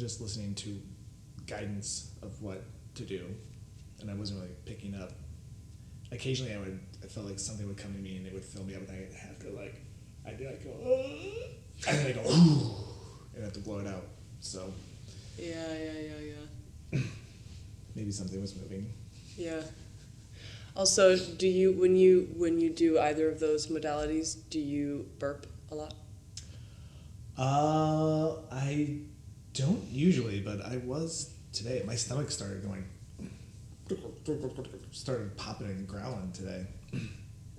just listening to guidance of what to do, and I wasn't really picking up. Occasionally I felt like something would come to me and it would fill me up, and I'd have to I'd go, and then I go, and I have to blow it out. So Yeah. maybe something was moving. Yeah. Also, do you when you do either of those modalities, do you burp a lot? I don't usually, but I was today. My stomach started popping and growling today.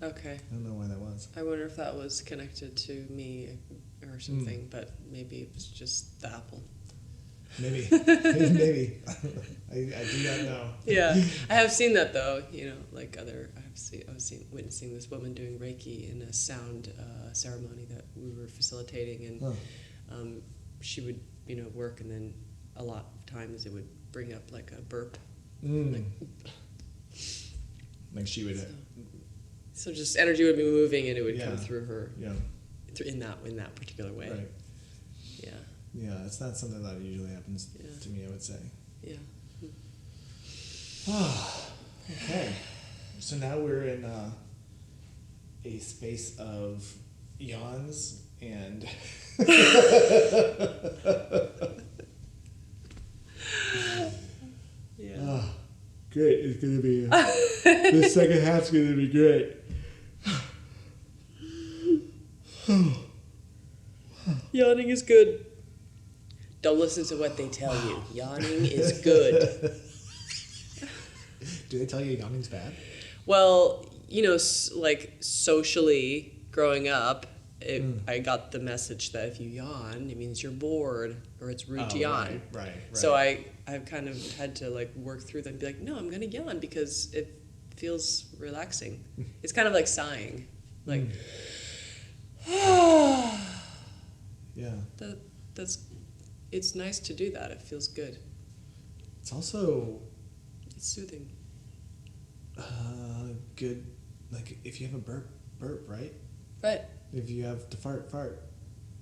Okay. I don't know why that was. I wonder if that was connected to me or something, but maybe it was just the apple. Maybe. Maybe. I do not know. Yeah, I have seen that though. I was witnessing this woman doing Reiki in a sound ceremony that we were facilitating, and she would work, and then a lot of times it would bring up like a burp. Like she would. So just energy would be moving, and it would come through her. Yeah. In that particular way. Right. Yeah. Yeah, it's not something that usually happens to me, I would say. Yeah. Okay. So now we're in a space of yawns and yeah. Great. It's going to be this second half's going to be great. Yawning is good. Don't listen to what they tell you. Yawning is good. Do they tell you yawning's bad? Well, like socially growing up, I got the message that if you yawn, it means you're bored or it's rude to yawn. Right. So I've kind of had to like work through that and be like, no, I'm gonna yawn because it feels relaxing. It's kind of like sighing, like. Yeah. It's nice to do that. It feels good. It's also It's soothing. good, like if you have a burp, right? Right. If you have to fart.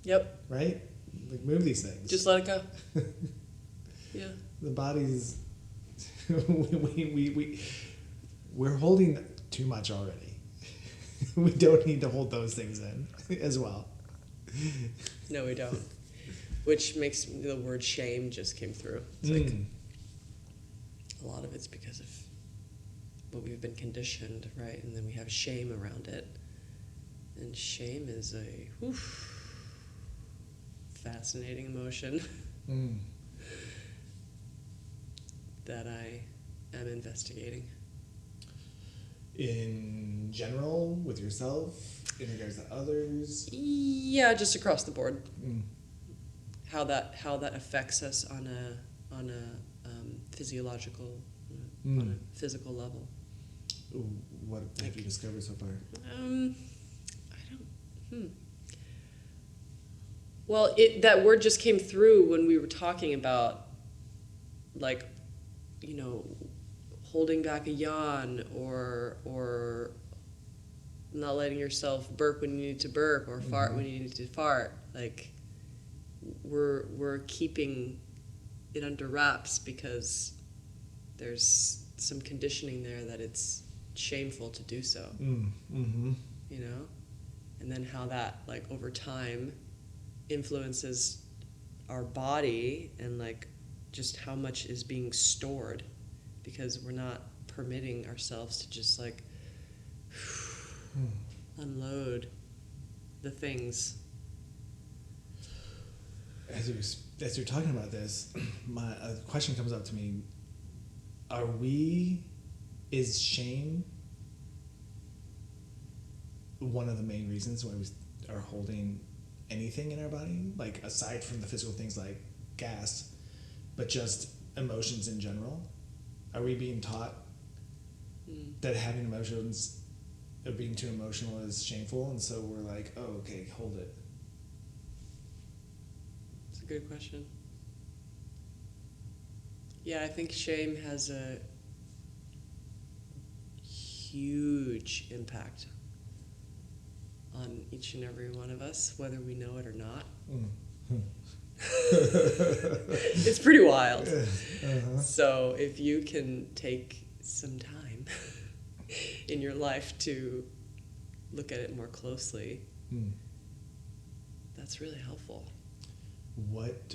Yep. Right? Like move these things. Just let it go. Yeah. The body's we're holding too much already. We don't need to hold those things in as well. No, we don't. Which makes the word shame just came through. It's like a lot of it's because of what we've been conditioned, right? And then we have shame around it. And shame is a fascinating emotion that I am investigating. In general, with yourself, in regards to others? Yeah, just across the board. How that affects us on a physiological, on a physical level. What have you discovered so far? Well, that word just came through when we were talking about, like, holding back a yawn or not letting yourself burp when you need to burp or fart when you need to fart. Like, we're keeping it under wraps because there's some conditioning there that it's shameful to do so. And then how that, like, over time influences our body and, like, just how much is being stored because we're not permitting ourselves to just, like, unload the things. As you're talking about this, a question comes up to me. Is shame one of the main reasons why we are holding anything in our body? Like, aside from the physical things like gas, but just emotions in general? Are we being taught that having emotions, of being too emotional is shameful, and so we're like, oh, okay, hold it? It's a good question. Yeah, I think shame has a huge impact on each and every one of us, whether we know it or not. It's pretty wild. So if you can take some time in your life to look at it more closely, that's really helpful. What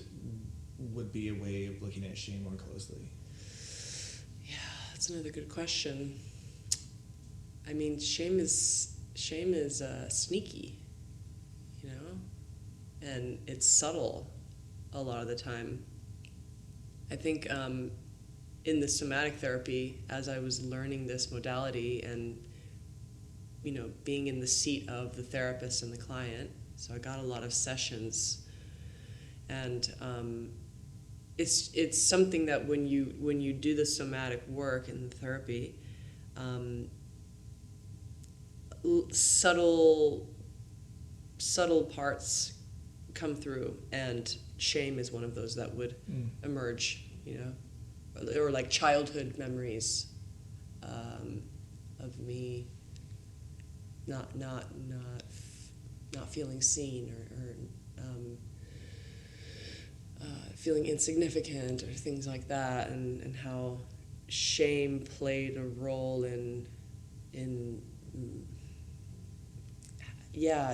would be a way of looking at shame more closely? Yeah, that's another good question. I mean, shame is sneaky, and it's subtle a lot of the time. I think in the somatic therapy, as I was learning this modality and, being in the seat of the therapist and the client, so I got a lot of sessions, and it's something that when you do the somatic work in the therapy, subtle parts come through, and shame is one of those that would emerge, or like childhood memories of me not feeling seen or feeling insignificant or things like that, and how shame played a role in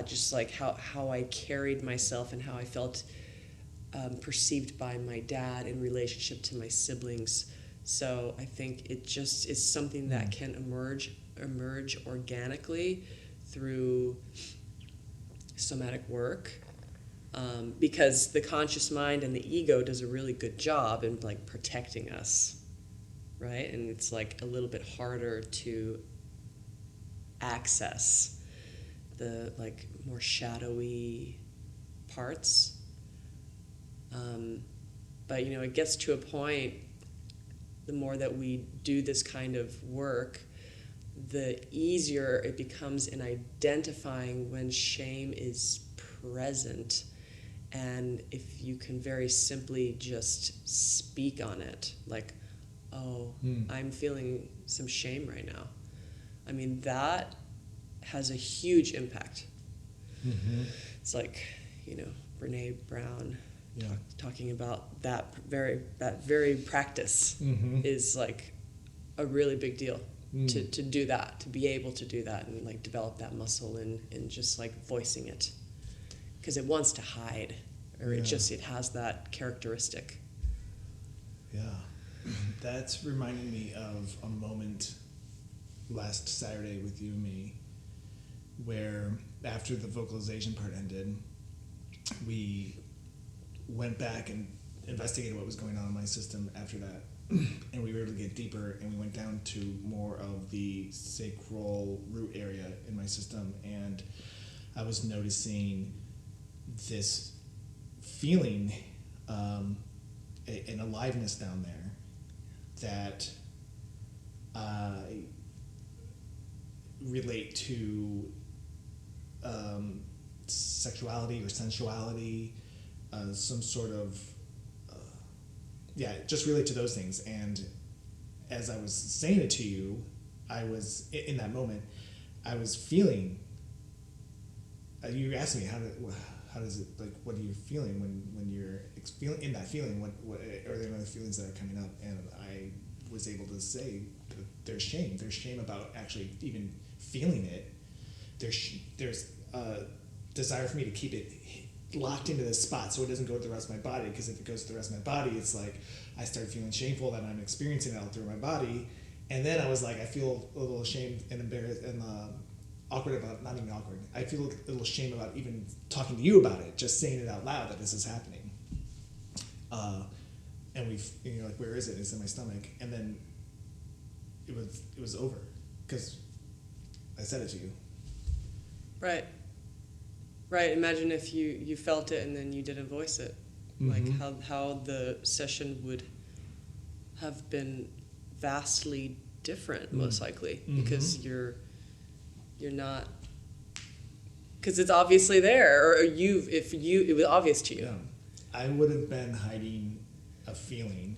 just like how I carried myself and how I felt perceived by my dad in relationship to my siblings. So I think it just is something that can emerge organically through somatic work, because the conscious mind and the ego does a really good job in like protecting us, right? And it's like a little bit harder to access the like more shadowy parts. But you know, it gets to a point, the more that we do this kind of work, the easier it becomes in identifying when shame is present. And if you can very simply just speak on it, like, oh, I'm feeling some shame right now. I mean, that has a huge impact. Mm-hmm. It's like, you know, Brene Brown talking about that very practice is like a really big deal to do that, to be able to do that and like develop that muscle and just like voicing it, because it wants to hide, or it has that characteristic. Yeah, that's reminding me of a moment last Saturday with you and me, where after the vocalization part ended, we went back and investigated what was going on in my system after that. And we were able to get deeper, and we went down to more of the sacral root area in my system, and I was noticing this feeling, an aliveness down there that I relate to sexuality or sensuality, some sort of just relate to those things. And as I was saying it to you, I was in that moment, I was feeling. You asked me how does it, like, what are you feeling when you're feeling in that feeling? What are there other feelings that are coming up? And I was able to say that there's shame. There's shame about actually even feeling it. There's a desire for me to keep it locked into this spot so it doesn't go to the rest of my body, because if it goes to the rest of my body, it's like I start feeling shameful that I'm experiencing it all through my body. And then I was like, I feel a little ashamed and embarrassed and awkward about, not even awkward, I feel a little shame about even talking to you about it, just saying it out loud that this is happening. And you're like, where is it? It's in my stomach. And then it was over, because I said it to you. Right. Imagine if you felt it and then you didn't voice it. Like how the session would have been vastly different, most likely, because you're not, because it's obviously there, or it was obvious to you. Yeah. I would have been hiding a feeling,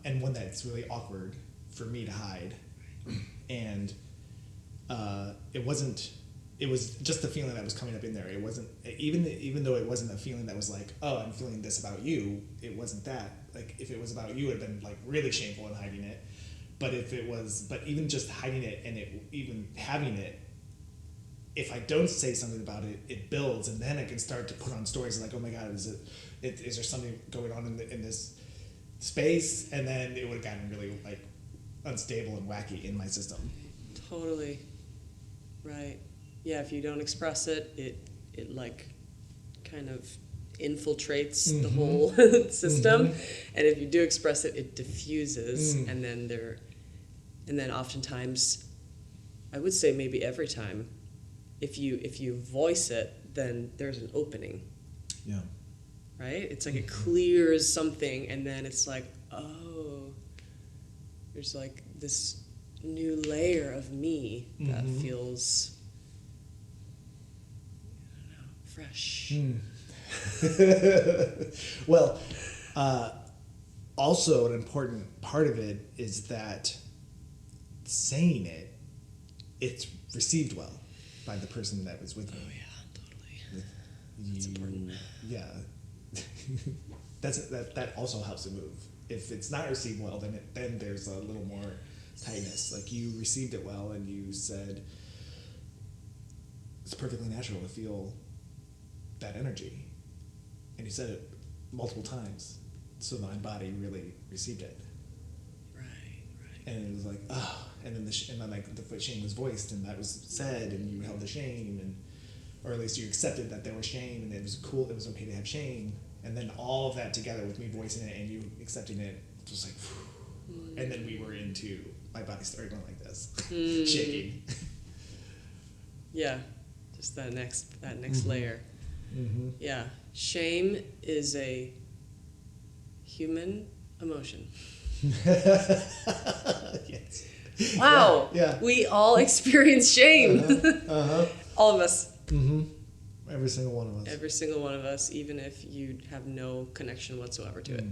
and one that's really awkward for me to hide, and it was just the feeling that was coming up in there. It wasn't, even though it wasn't a feeling that was like, oh, I'm feeling this about you. It wasn't that. Like, if it was about you, it would have been like really shameful in hiding it. But even just hiding it and even having it, if I don't say something about it, it builds, and then I can start to put on stories like, oh my God, is there something going on in this space? And then it would have gotten really like unstable and wacky in my system. Totally. Right. Yeah, if you don't express it, it like kind of infiltrates the whole system. And if you do express it, it diffuses, and then oftentimes, I would say maybe every time, if you voice it, then there's an opening. Yeah. Right? It's like it clears something, and then it's like, oh, there's like this new layer of me that feels, I don't know, fresh. Well, also an important part of it is that saying it's received well by the person that was with me. Oh yeah, totally. That's important. Yeah. That also helps it move. If it's not received well, then there's a little more tightness. Like, you received it well and you said it's perfectly natural to feel that energy, and you said it multiple times, so my body really received it. Right. And it was like, oh, and then like the shame was voiced, and that was said, and you held the shame, or at least you accepted that there was shame, and it was cool, it was okay to have shame, and then all of that together with me voicing it and you accepting it, just like, and then we were into, my body started going like this, shaking. Yeah, just that next layer. Mm-hmm. Yeah, shame is a human emotion. Yes. Wow. Yeah. We all experience shame. All of us. Mm-hmm. Every single one of us. Every single one of us, even if you have no connection whatsoever to it.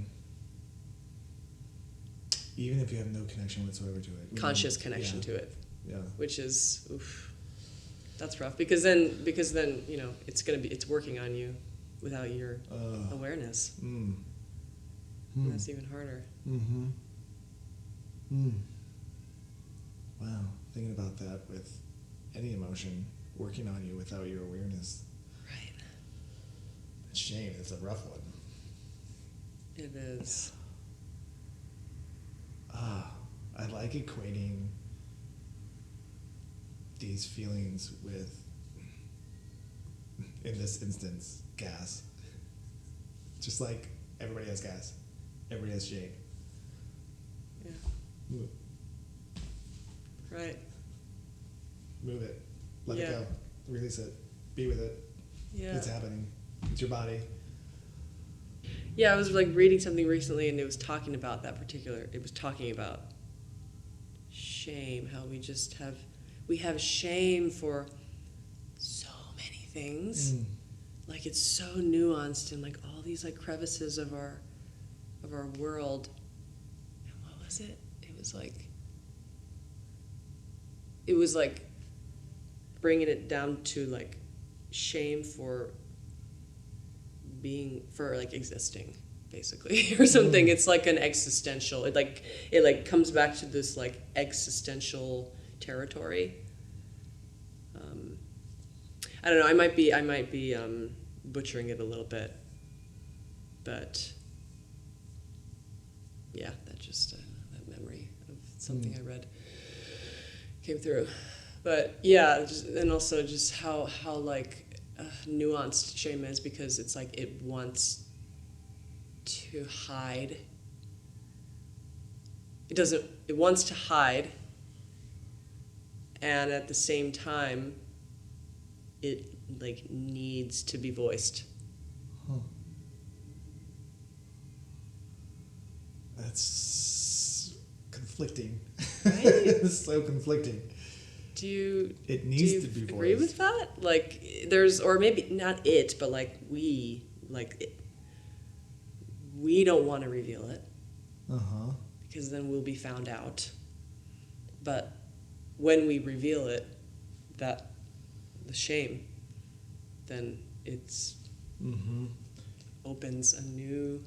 Even if you have no connection whatsoever to it. Conscious connection to it. Yeah. Which is, oof, that's rough. Because then, it's working on you without your awareness. And that's even harder. Wow. Thinking about that with any emotion working on you without your awareness. Right. Shame is a rough one. It is. I like equating these feelings with, in this instance, gas. Just like everybody has gas, everybody has shame. Yeah. Move it. Right. Move it. Let it go. Release it. Be with it. Yeah. It's happening. It's your body. Yeah, I was like reading something recently, and it was talking about shame, how we have shame for so many things. Like, it's so nuanced in like all these like crevices of our world. And what was it? It was like bringing it down to like shame for existing, basically, or something. It's like an existential, it comes back to this like existential territory. I don't know, I might be butchering it a little bit, but yeah, that memory of something I read came through. But yeah, and also just how like nuanced shame is, because it's like it wants to hide. It wants to hide, and at the same time it like needs to be voiced. That's conflicting. Right? It's so conflicting. It needs to be voiced. Agree with that? Like, or maybe not it, but like we don't want to reveal it. Because then we'll be found out. But when we reveal it, the shame, then it's opens a new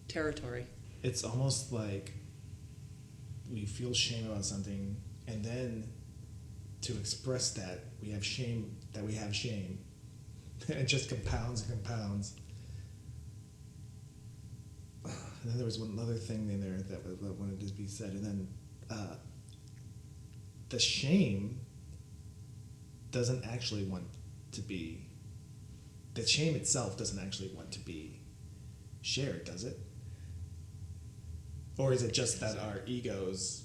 territory. It's almost like we feel shame about something, and then to express that we have shame, and it just compounds and compounds. And then there was one other thing in there that wanted to be said, and then the shame doesn't actually want to be, the shame itself doesn't actually want to be shared, does it? Or is it just that our egos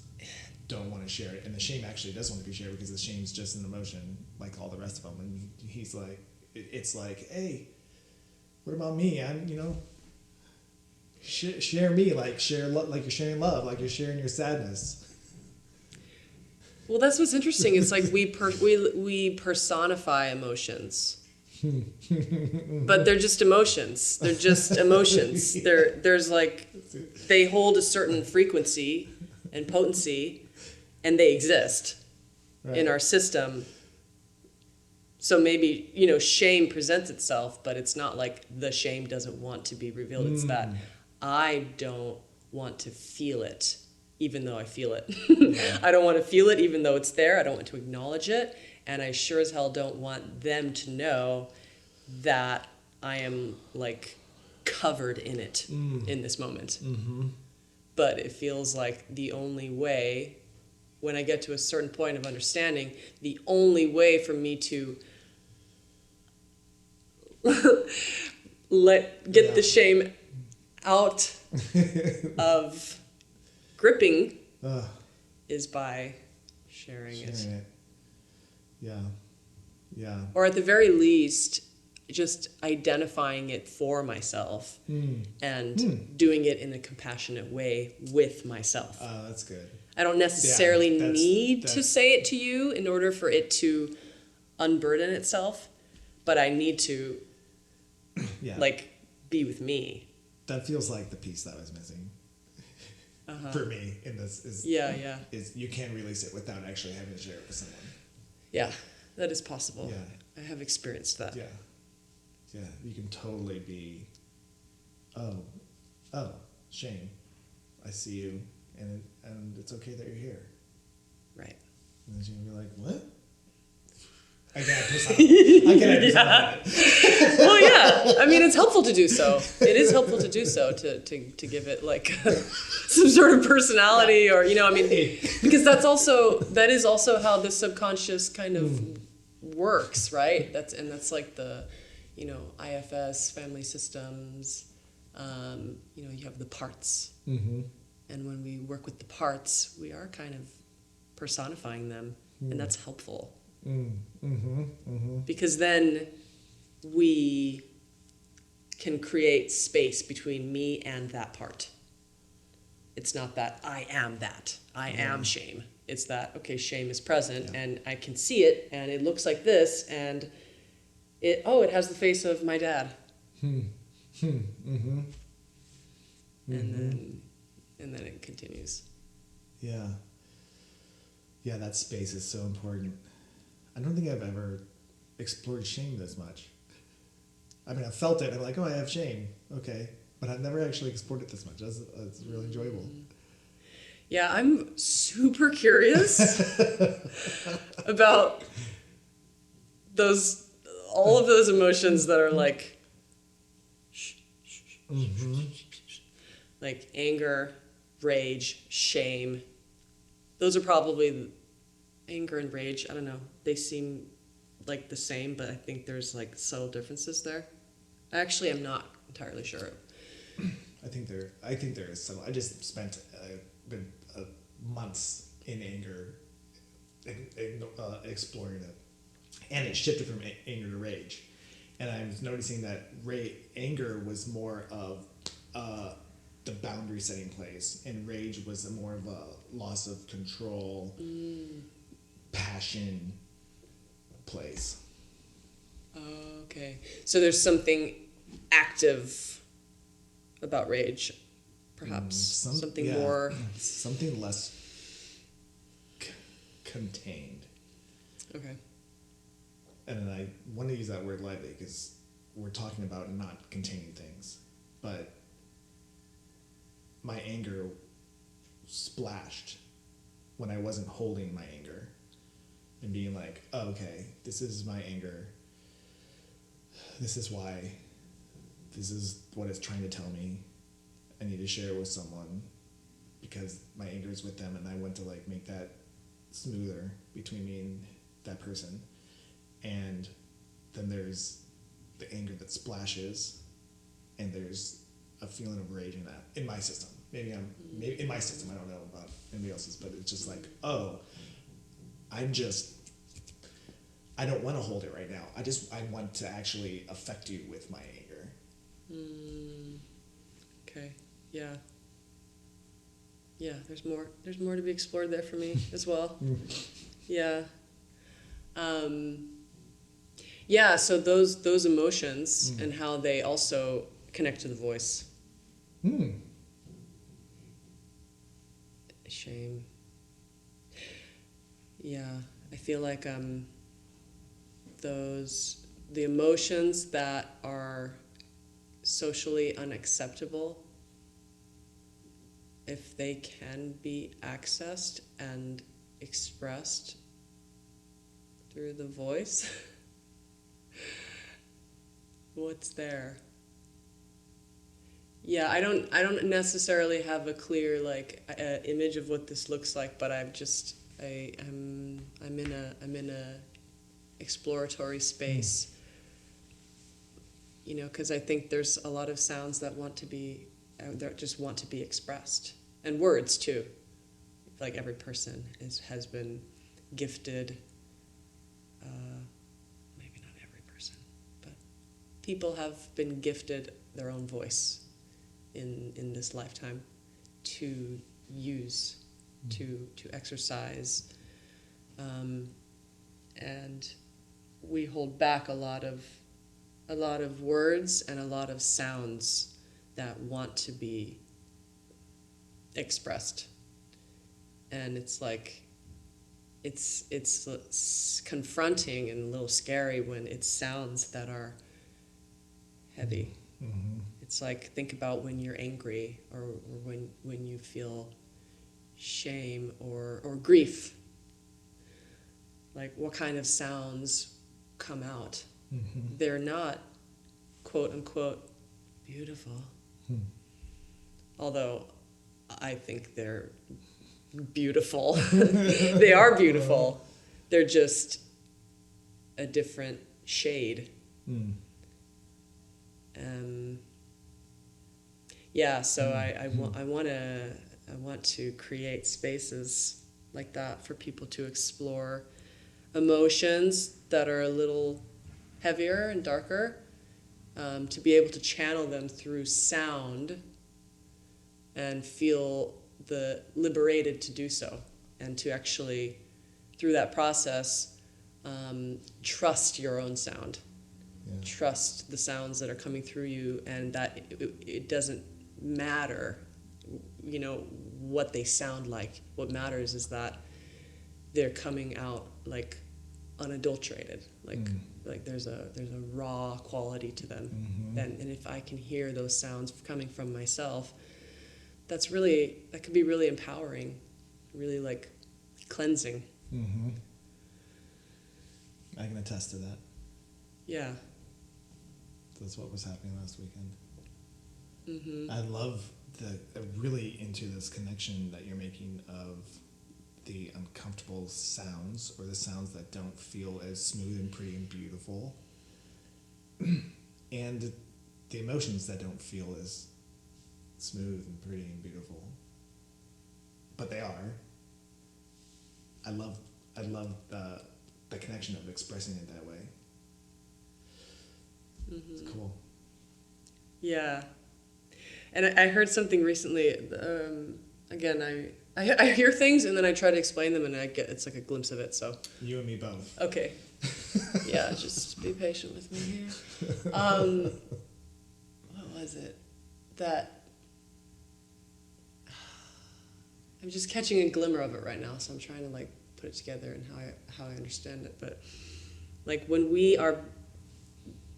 don't want to share it, and the shame actually does want to be shared, because the shame's just an emotion like all the rest of them, and he's like, it's like, hey, what about me? I'm, share me, like like you're sharing love, like you're sharing your sadness. Well, that's what's interesting. It's like we personify emotions. But they're just emotions. They're just emotions. There's like, they hold a certain frequency and potency, and they exist in our system. So maybe, shame presents itself, but it's not like the shame doesn't want to be revealed. It's that I don't want to feel it, even though I feel it. I don't want to feel it, even though it's there. I don't want to acknowledge it. And I sure as hell don't want them to know that I am like covered in it in this moment. But it feels like the only way, when I get to a certain point of understanding, the only way for me to get the shame out of gripping is by sharing it. Yeah. Or at the very least, just identifying it for myself and doing it in a compassionate way with myself. That's good. I don't necessarily need to say it to you in order for it to unburden itself, but I need to be with me. That feels like the piece that was missing for me in this is you can't release it without actually having to share it with someone. Yeah, that is possible. I have experienced that. Yeah, you can totally be, oh, shame, I see you, and it's okay that you're here. Right. And then you're going to be like, what? I get it. Well, yeah. I mean, it's helpful to do so. It is helpful to do so, to give it like some sort of personality or, because that is also how the subconscious kind of works, right? That's like the, IFS, family systems, you have the parts. And when we work with the parts, we are kind of personifying them, and that's helpful. Because then we can create space between me and that part. It's not that I am that. I am shame. It's that, okay, shame is present and I can see it and it looks like this and it has the face of my dad. And then it continues. Yeah, that space is so important. I don't think I've ever explored shame this much. I mean, I've felt it. I'm like, I have shame. Okay. But I've never actually explored it this much. It's really enjoyable. Yeah, I'm super curious about all of those emotions that are like, like anger, rage, shame. Those are probably anger and rage. I don't know. They seem like the same, but I think there's like subtle differences there. Actually, I'm not entirely sure. I think there is some. I just spent months in anger, exploring it, and it shifted from anger to rage. And I was noticing that anger was more of the boundary setting place, and rage was more of a loss of control, passion place. Okay, so there's something active about rage, perhaps something more, something less contained. Okay. And I want to use that word lightly because we're talking about not containing things, but my anger splashed when I wasn't holding my anger and being like, oh, okay, this is my anger. This is why. This is what it's trying to tell me. I need to share it with someone because my anger is with them, and I want to like make that smoother between me and that person. And then there's the anger that splashes, and there's a feeling of rage in my system. Maybe in my system. I don't know about anybody else's, but it's just like, I don't want to hold it right now. I want to actually affect you with my anger. Okay. Yeah. Yeah. There's more to be explored there for me as well. Yeah. Yeah, so those emotions and how they also connect to the voice. Shame. Yeah, I feel like the emotions that are socially unacceptable, if they can be accessed and expressed through the voice, what's there? Yeah, I don't necessarily have a clear image of what this looks like, but I'm in a exploratory space, because I think there's a lot of sounds that just want to be expressed, and words too. Like every person has been gifted. Maybe not every person, but people have been gifted their own voice in this lifetime to use, to exercise, and we hold back a lot of words and a lot of sounds that want to be expressed, and it's like it's confronting and a little scary when it's sounds that are heavy. It's like, think about when you're angry, or when you feel shame or grief. Like, what kind of sounds come out? They're not, quote unquote, beautiful. Although I think they're beautiful. They are beautiful. They're just a different shade. Yeah, so I want to create spaces like that for people to explore emotions that are a little heavier and darker, to be able to channel them through sound and feel liberated to do so, and to actually, through that process, trust your own sound. Trust the sounds that are coming through you, and that it doesn't matter, what they sound like. What matters is that they're coming out like unadulterated, like there's a raw quality to them. And if I can hear those sounds coming from myself, that could be really empowering, really like cleansing. I can attest to that. Yeah. That's what was happening last weekend. I love really into this connection that you're making of the uncomfortable sounds, or the sounds that don't feel as smooth and pretty and beautiful, and the emotions that don't feel as smooth and pretty and beautiful, but they are. I love the connection of expressing it that way. It's cool. Yeah. And I heard something recently. Again, I hear things and then I try to explain them, and it's like a glimpse of it. So You and me both. okay. Yeah, just be patient with me here. What was it? That I'm just catching a glimmer of it right now, so I'm trying to like put it together and how I understand it. But like, when we are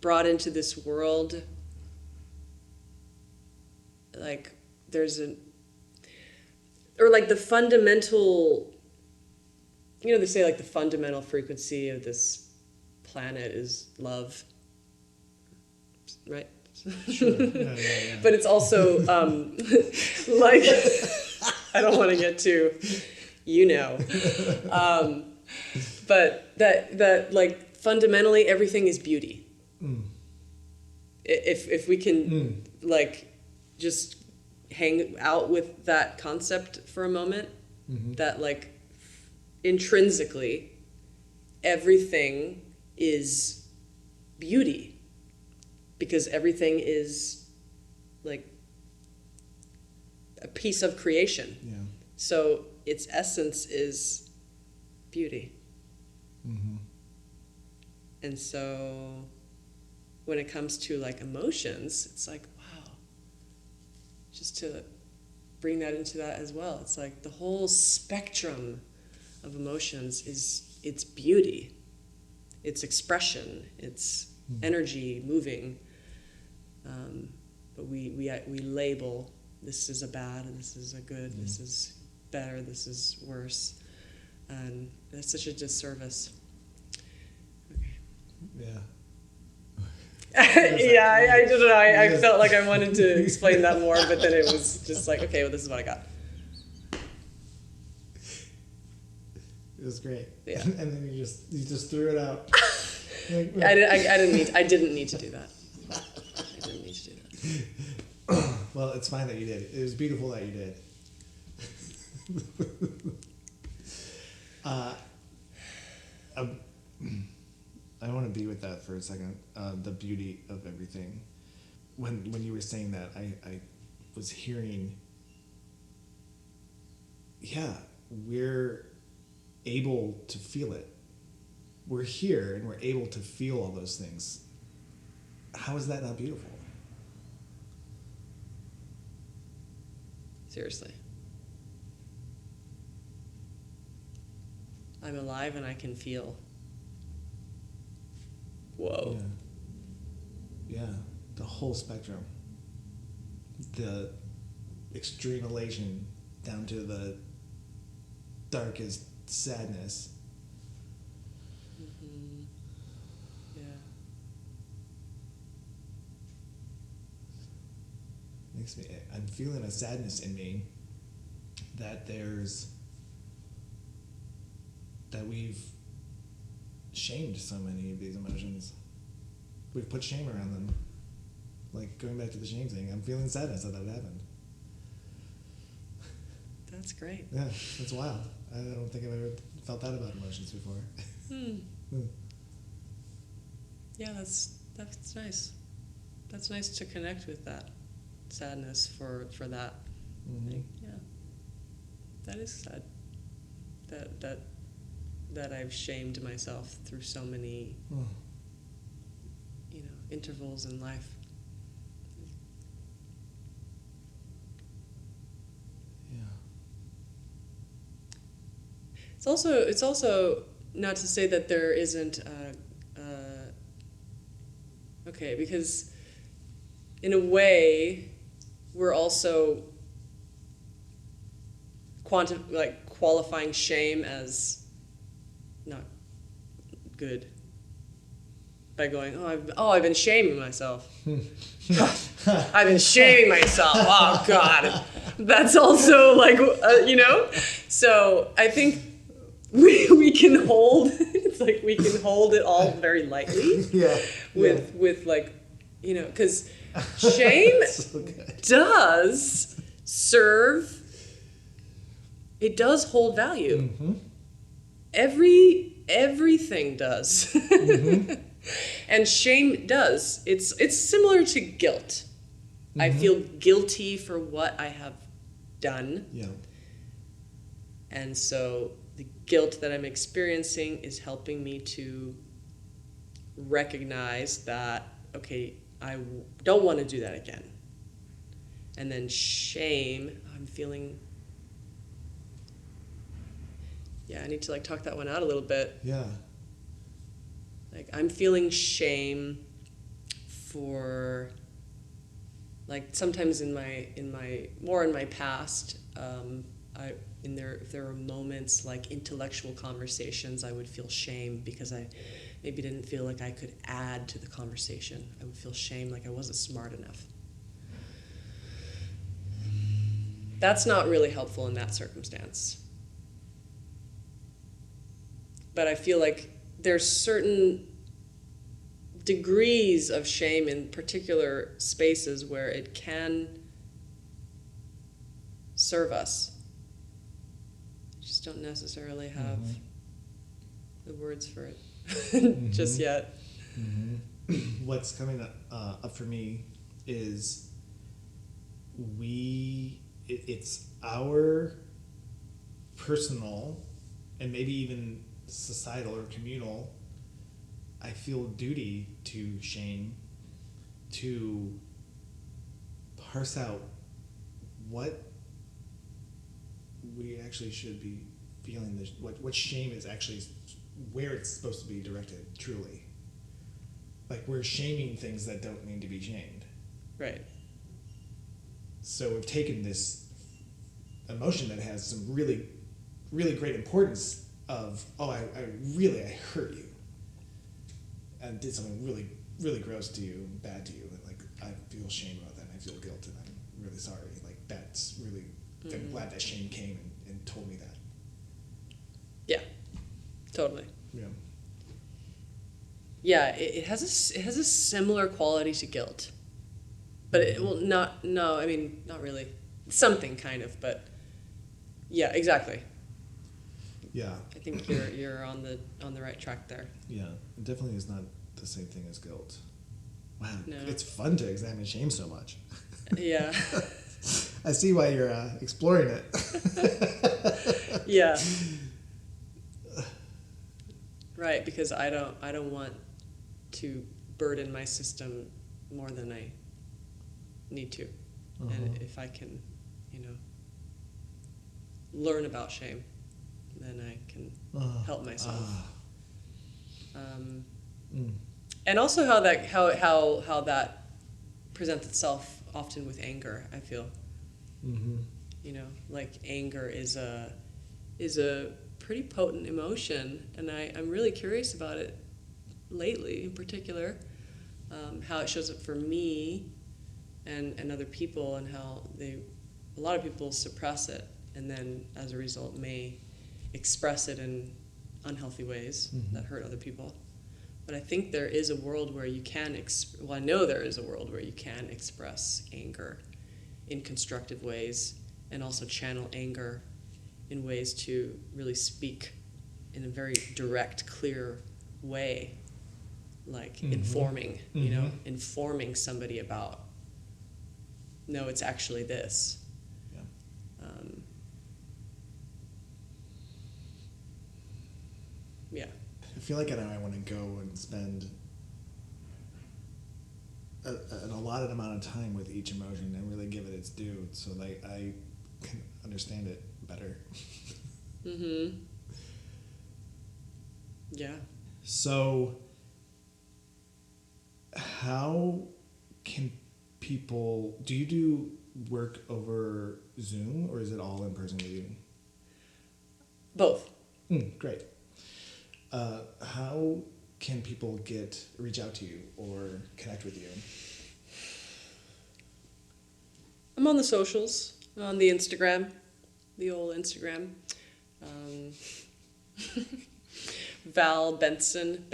brought into this world, like the fundamental, they say like the fundamental frequency of this planet is love, right? Sure. Yeah. But it's also like, I don't want to get too, but that like fundamentally everything is beauty. If we can like just hang out with that concept for a moment, that like intrinsically everything is beauty, because everything is like a piece of creation. Yeah. So its essence is beauty. And so when it comes to like emotions, it's like, wow, just to bring that into that as well. It's like the whole spectrum of emotions it's beauty, it's expression, it's energy moving. But we label, this is a bad, and this is a good, this is better, this is worse. And that's such a disservice. Yeah. Yeah, I don't know. I felt like I wanted to explain that more, but then it was just like, okay, well, this is what I got. It was great. Yeah. And then you just threw it out. Like, I didn't need to do that. I didn't need to do that. Well, it's fine that you did. It was beautiful that you did. I want to be with that for a second. The beauty of everything. When you were saying that, I was hearing, yeah, we're able to feel it. We're here and we're able to feel all those things. How is that not beautiful? Seriously. I'm alive and I can feel. Whoa. Yeah. The whole spectrum. The extreme elation down to the darkest sadness. Mm-hmm. Yeah. Makes me. I'm feeling a sadness in me that we've shamed so many of these emotions. We've put shame around them. Like, going back to the shame thing, I'm feeling sadness that happened. That's great. Yeah, that's wild. I don't think I've ever felt that about emotions before. Yeah, that's nice. That's nice to connect with that sadness for that. Mm-hmm. Yeah, that is sad. That I've shamed myself through so many, intervals in life. Yeah. It's also not to say that there isn't okay, because in a way we're also qualifying shame as not good by going, I've been shaming myself. I've been shaming myself. Oh God, that's also like So I think we can hold. It's like we can hold it all very lightly. Yeah. With like, because shame So does serve. It does hold value. Mm-hmm. Everything does. Mm-hmm. And shame does. It's similar to guilt. Mm-hmm. I feel guilty for what I have done. Yeah. And so the guilt that I'm experiencing is helping me to recognize that, okay, I don't want to do that again. And then shame, I'm feeling, I need to talk that one out a little bit. Yeah. I'm feeling shame for, sometimes in my past, if there were moments like intellectual conversations, I would feel shame because I maybe didn't feel like I could add to the conversation. I would feel shame like I wasn't smart enough. That's not really helpful in that circumstance. But I feel like there's certain degrees of shame in particular spaces where it can serve us. I just don't necessarily have the words for it just yet. Mm-hmm. What's coming up for me is it's our personal and maybe even societal or communal I feel duty to shame to parse out what we actually should be feeling, what shame is actually, where it's supposed to be directed, truly. Like, we're shaming things that don't need to be shamed. Right. So we've taken this emotion that has some really, really great importance of, oh, I hurt you and did something really, really gross to you, bad to you, and like, I feel shame about that, and I feel guilt, and I'm really sorry. Like, that's really, I'm glad that shame came and told me that. Yeah, totally. Yeah. Yeah, it has a similar quality to guilt, but it will not. No, I mean, not really. Something kind of, but yeah, exactly. Yeah. I think you're on the right track there. Yeah, it definitely is not the same thing as guilt. Wow, No. It's fun to examine shame so much. Yeah. I see why you're exploring it. Yeah. Right, because I don't want to burden my system more than I need to. And if I can, learn about shame, then I can help myself. And also how that presents itself often with anger, I feel. Like anger is a pretty potent emotion, and I'm really curious about it lately in particular, how it shows up for me and other people, and how a lot of people suppress it and then as a result may express it in unhealthy ways that hurt other people. But I think there is a world where you can I know there is a world where you can express anger in constructive ways, and also channel anger in ways to really speak in a very direct, clear way, like informing, informing somebody about, no, it's actually this. Yeah. Yeah. I feel like I want to go and spend an allotted amount of time with each emotion and really give it its due, so that I can understand it better. Yeah. So, how can people, do you do work over Zoom, or is it all in person with you? Both. Great. How can people reach out to you or connect with you? I'm on the socials, on the Instagram, the old Instagram. Val Bentson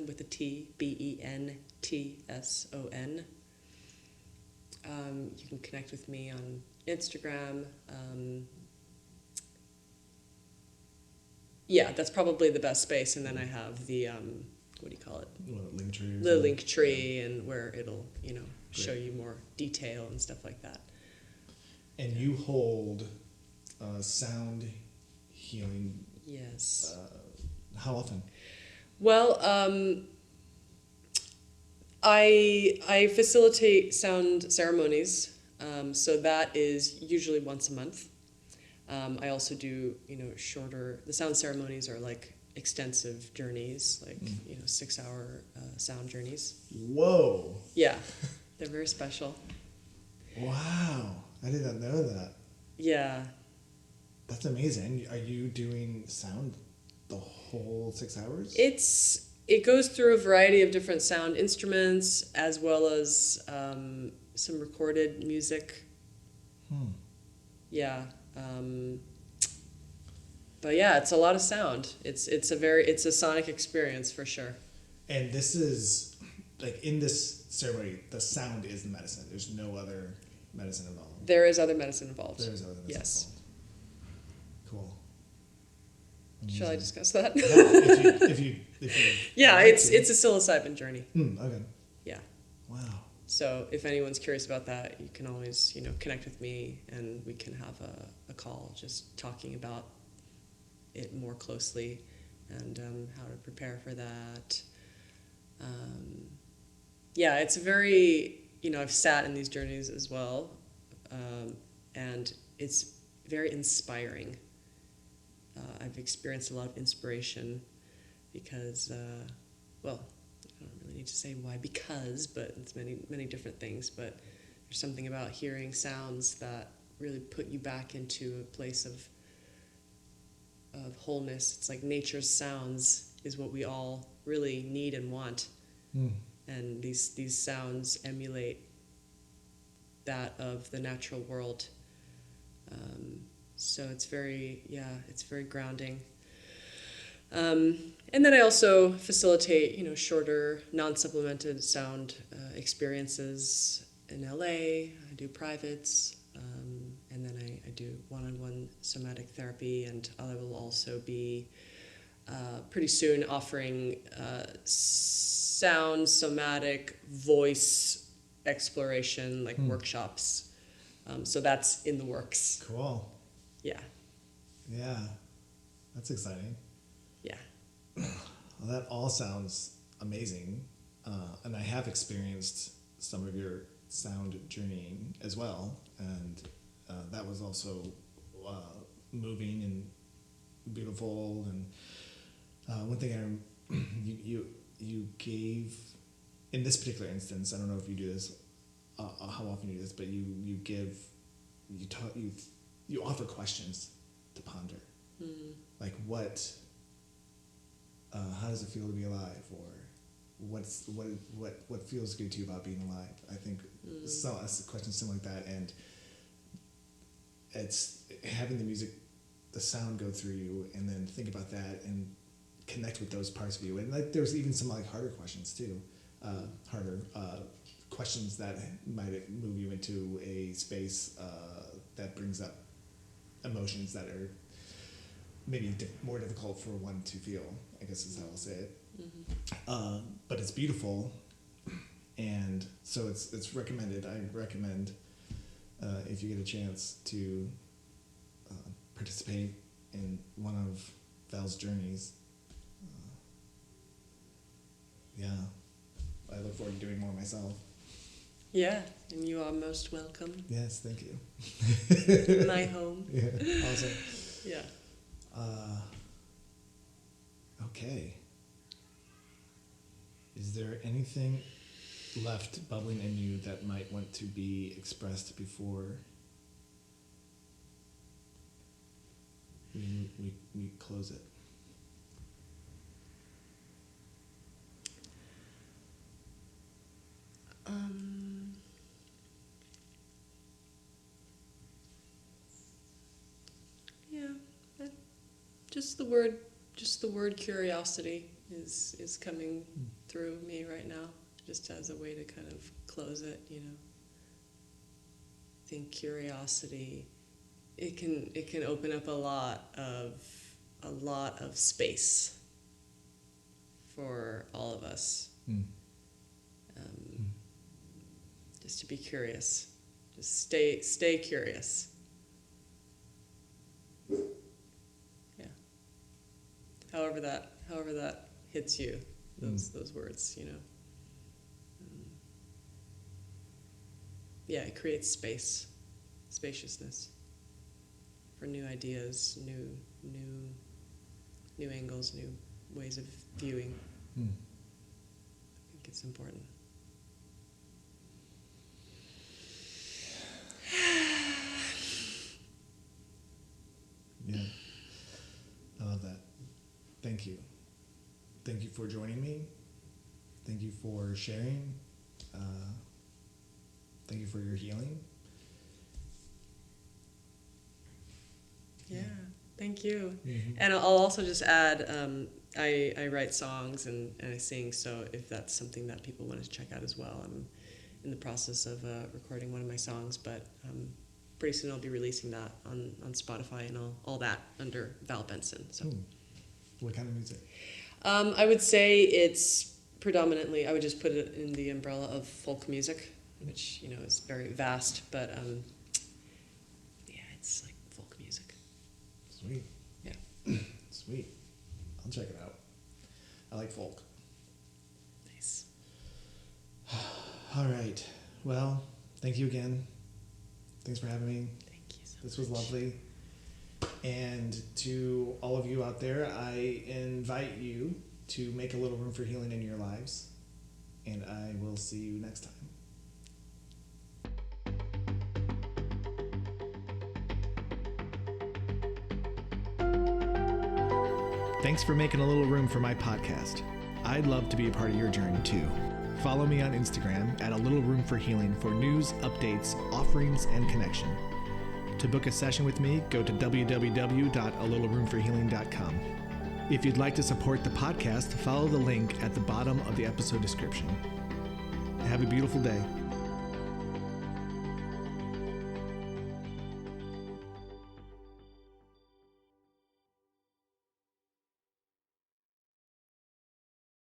with a T, Bentson. You can connect with me on Instagram. Yeah, that's probably the best space. And then I have the, what do you call it? Link tree? The link tree, and where it'll, show you more detail and stuff like that. And you hold sound healing. Yes. How often? Well, I facilitate sound ceremonies, so that is usually once a month. I also do, shorter. The sound ceremonies are like extensive journeys, like 6-hour sound journeys. Whoa! Yeah, they're very special. Wow, I did not know that. Yeah. That's amazing. Are you doing sound the whole 6 hours? It goes through a variety of different sound instruments, as well as some recorded music. Yeah. But yeah, it's a lot of sound. It's a sonic experience for sure. And this is, like, in this ceremony, the sound is the medicine. There's no other medicine involved. There is other medicine involved. There is other medicine involved. Cool. Amazing. Shall I discuss that? Yeah, if you yeah, like it's to. a psilocybin journey. Okay. Yeah. Wow. So if anyone's curious about that, you can always, connect with me, and we can have a call just talking about it more closely, and how to prepare for that. Yeah, it's very, I've sat in these journeys as well, and it's very inspiring. I've experienced a lot of inspiration because, well, I don't really need to say why because, but it's many different things. But there's something about hearing sounds that really put you back into a place of wholeness. It's like nature's sounds is what we all really need and want. And these sounds emulate that of the natural world. So it's very grounding. And then I also facilitate, shorter, non-supplemented sound experiences in LA. I do privates, and then I do one-on-one somatic therapy, and I will also be pretty soon offering sound, somatic, voice exploration, like workshops. So that's in the works. Cool. Yeah. Yeah. That's exciting. Yeah. Well, that all sounds amazing. And I have experienced some of your sound journeying as well. And that was also moving and beautiful. And one thing you gave, in this particular instance, I don't know if you do this, how often you do this, but you offer questions to ponder. Like how does it feel to be alive, or what feels good to you about being alive? I think so. That's a question similar like that, and it's having the music, the sound go through you, and then think about that and connect with those parts of you. And like there's even some like harder questions too, questions that might move you into a space that brings up emotions that are maybe more difficult for one to feel, I guess is how I'll say it. But it's beautiful, and so it's recommended. I recommend if you get a chance to participate in one of Val's journeys. Yeah, I look forward to doing more myself. Yeah, and you are most welcome. Yes, thank you. My home. Yeah, awesome. Yeah. Okay. Is there anything left bubbling in you that might want to be expressed before we close it? Yeah, just the word curiosity is coming through me right now, just as a way to kind of close it. I think curiosity, it can open up a lot of space for all of us. Just to be curious, just stay curious. Yeah. However that hits you, those words, Yeah, it creates spaciousness for new ideas, new angles, new ways of viewing. I think it's important. Yeah, I love that. Thank you. Thank you for joining me. Thank you for sharing. Thank you for your healing. Yeah, thank you. And I'll also just add, I write songs and I sing, so if that's something that people want to check out as well, I'm in the process of recording one of my songs, but pretty soon I'll be releasing that on Spotify and all that under Val Bentson. So, What kind of music? I would say it's predominantly, I would just put it in the umbrella of folk music, which is very vast, but yeah, it's like folk music. Sweet. Yeah. Sweet. I'll check it out. I like folk. Nice. All right. Well, thank you again. Thanks for having me. Thank you so This much. was lovely. And to all of you out there, I invite you to make a little room for healing in your lives. And I will see you next time. Thanks for making a little room for my podcast. I'd love to be a part of your journey too. Follow me on Instagram at A Little Room for Healing for news, updates, offerings, and connection. To book a session with me, go to www.alittleroomforhealing.com. If you'd like to support the podcast, follow the link at the bottom of the episode description. Have a beautiful day.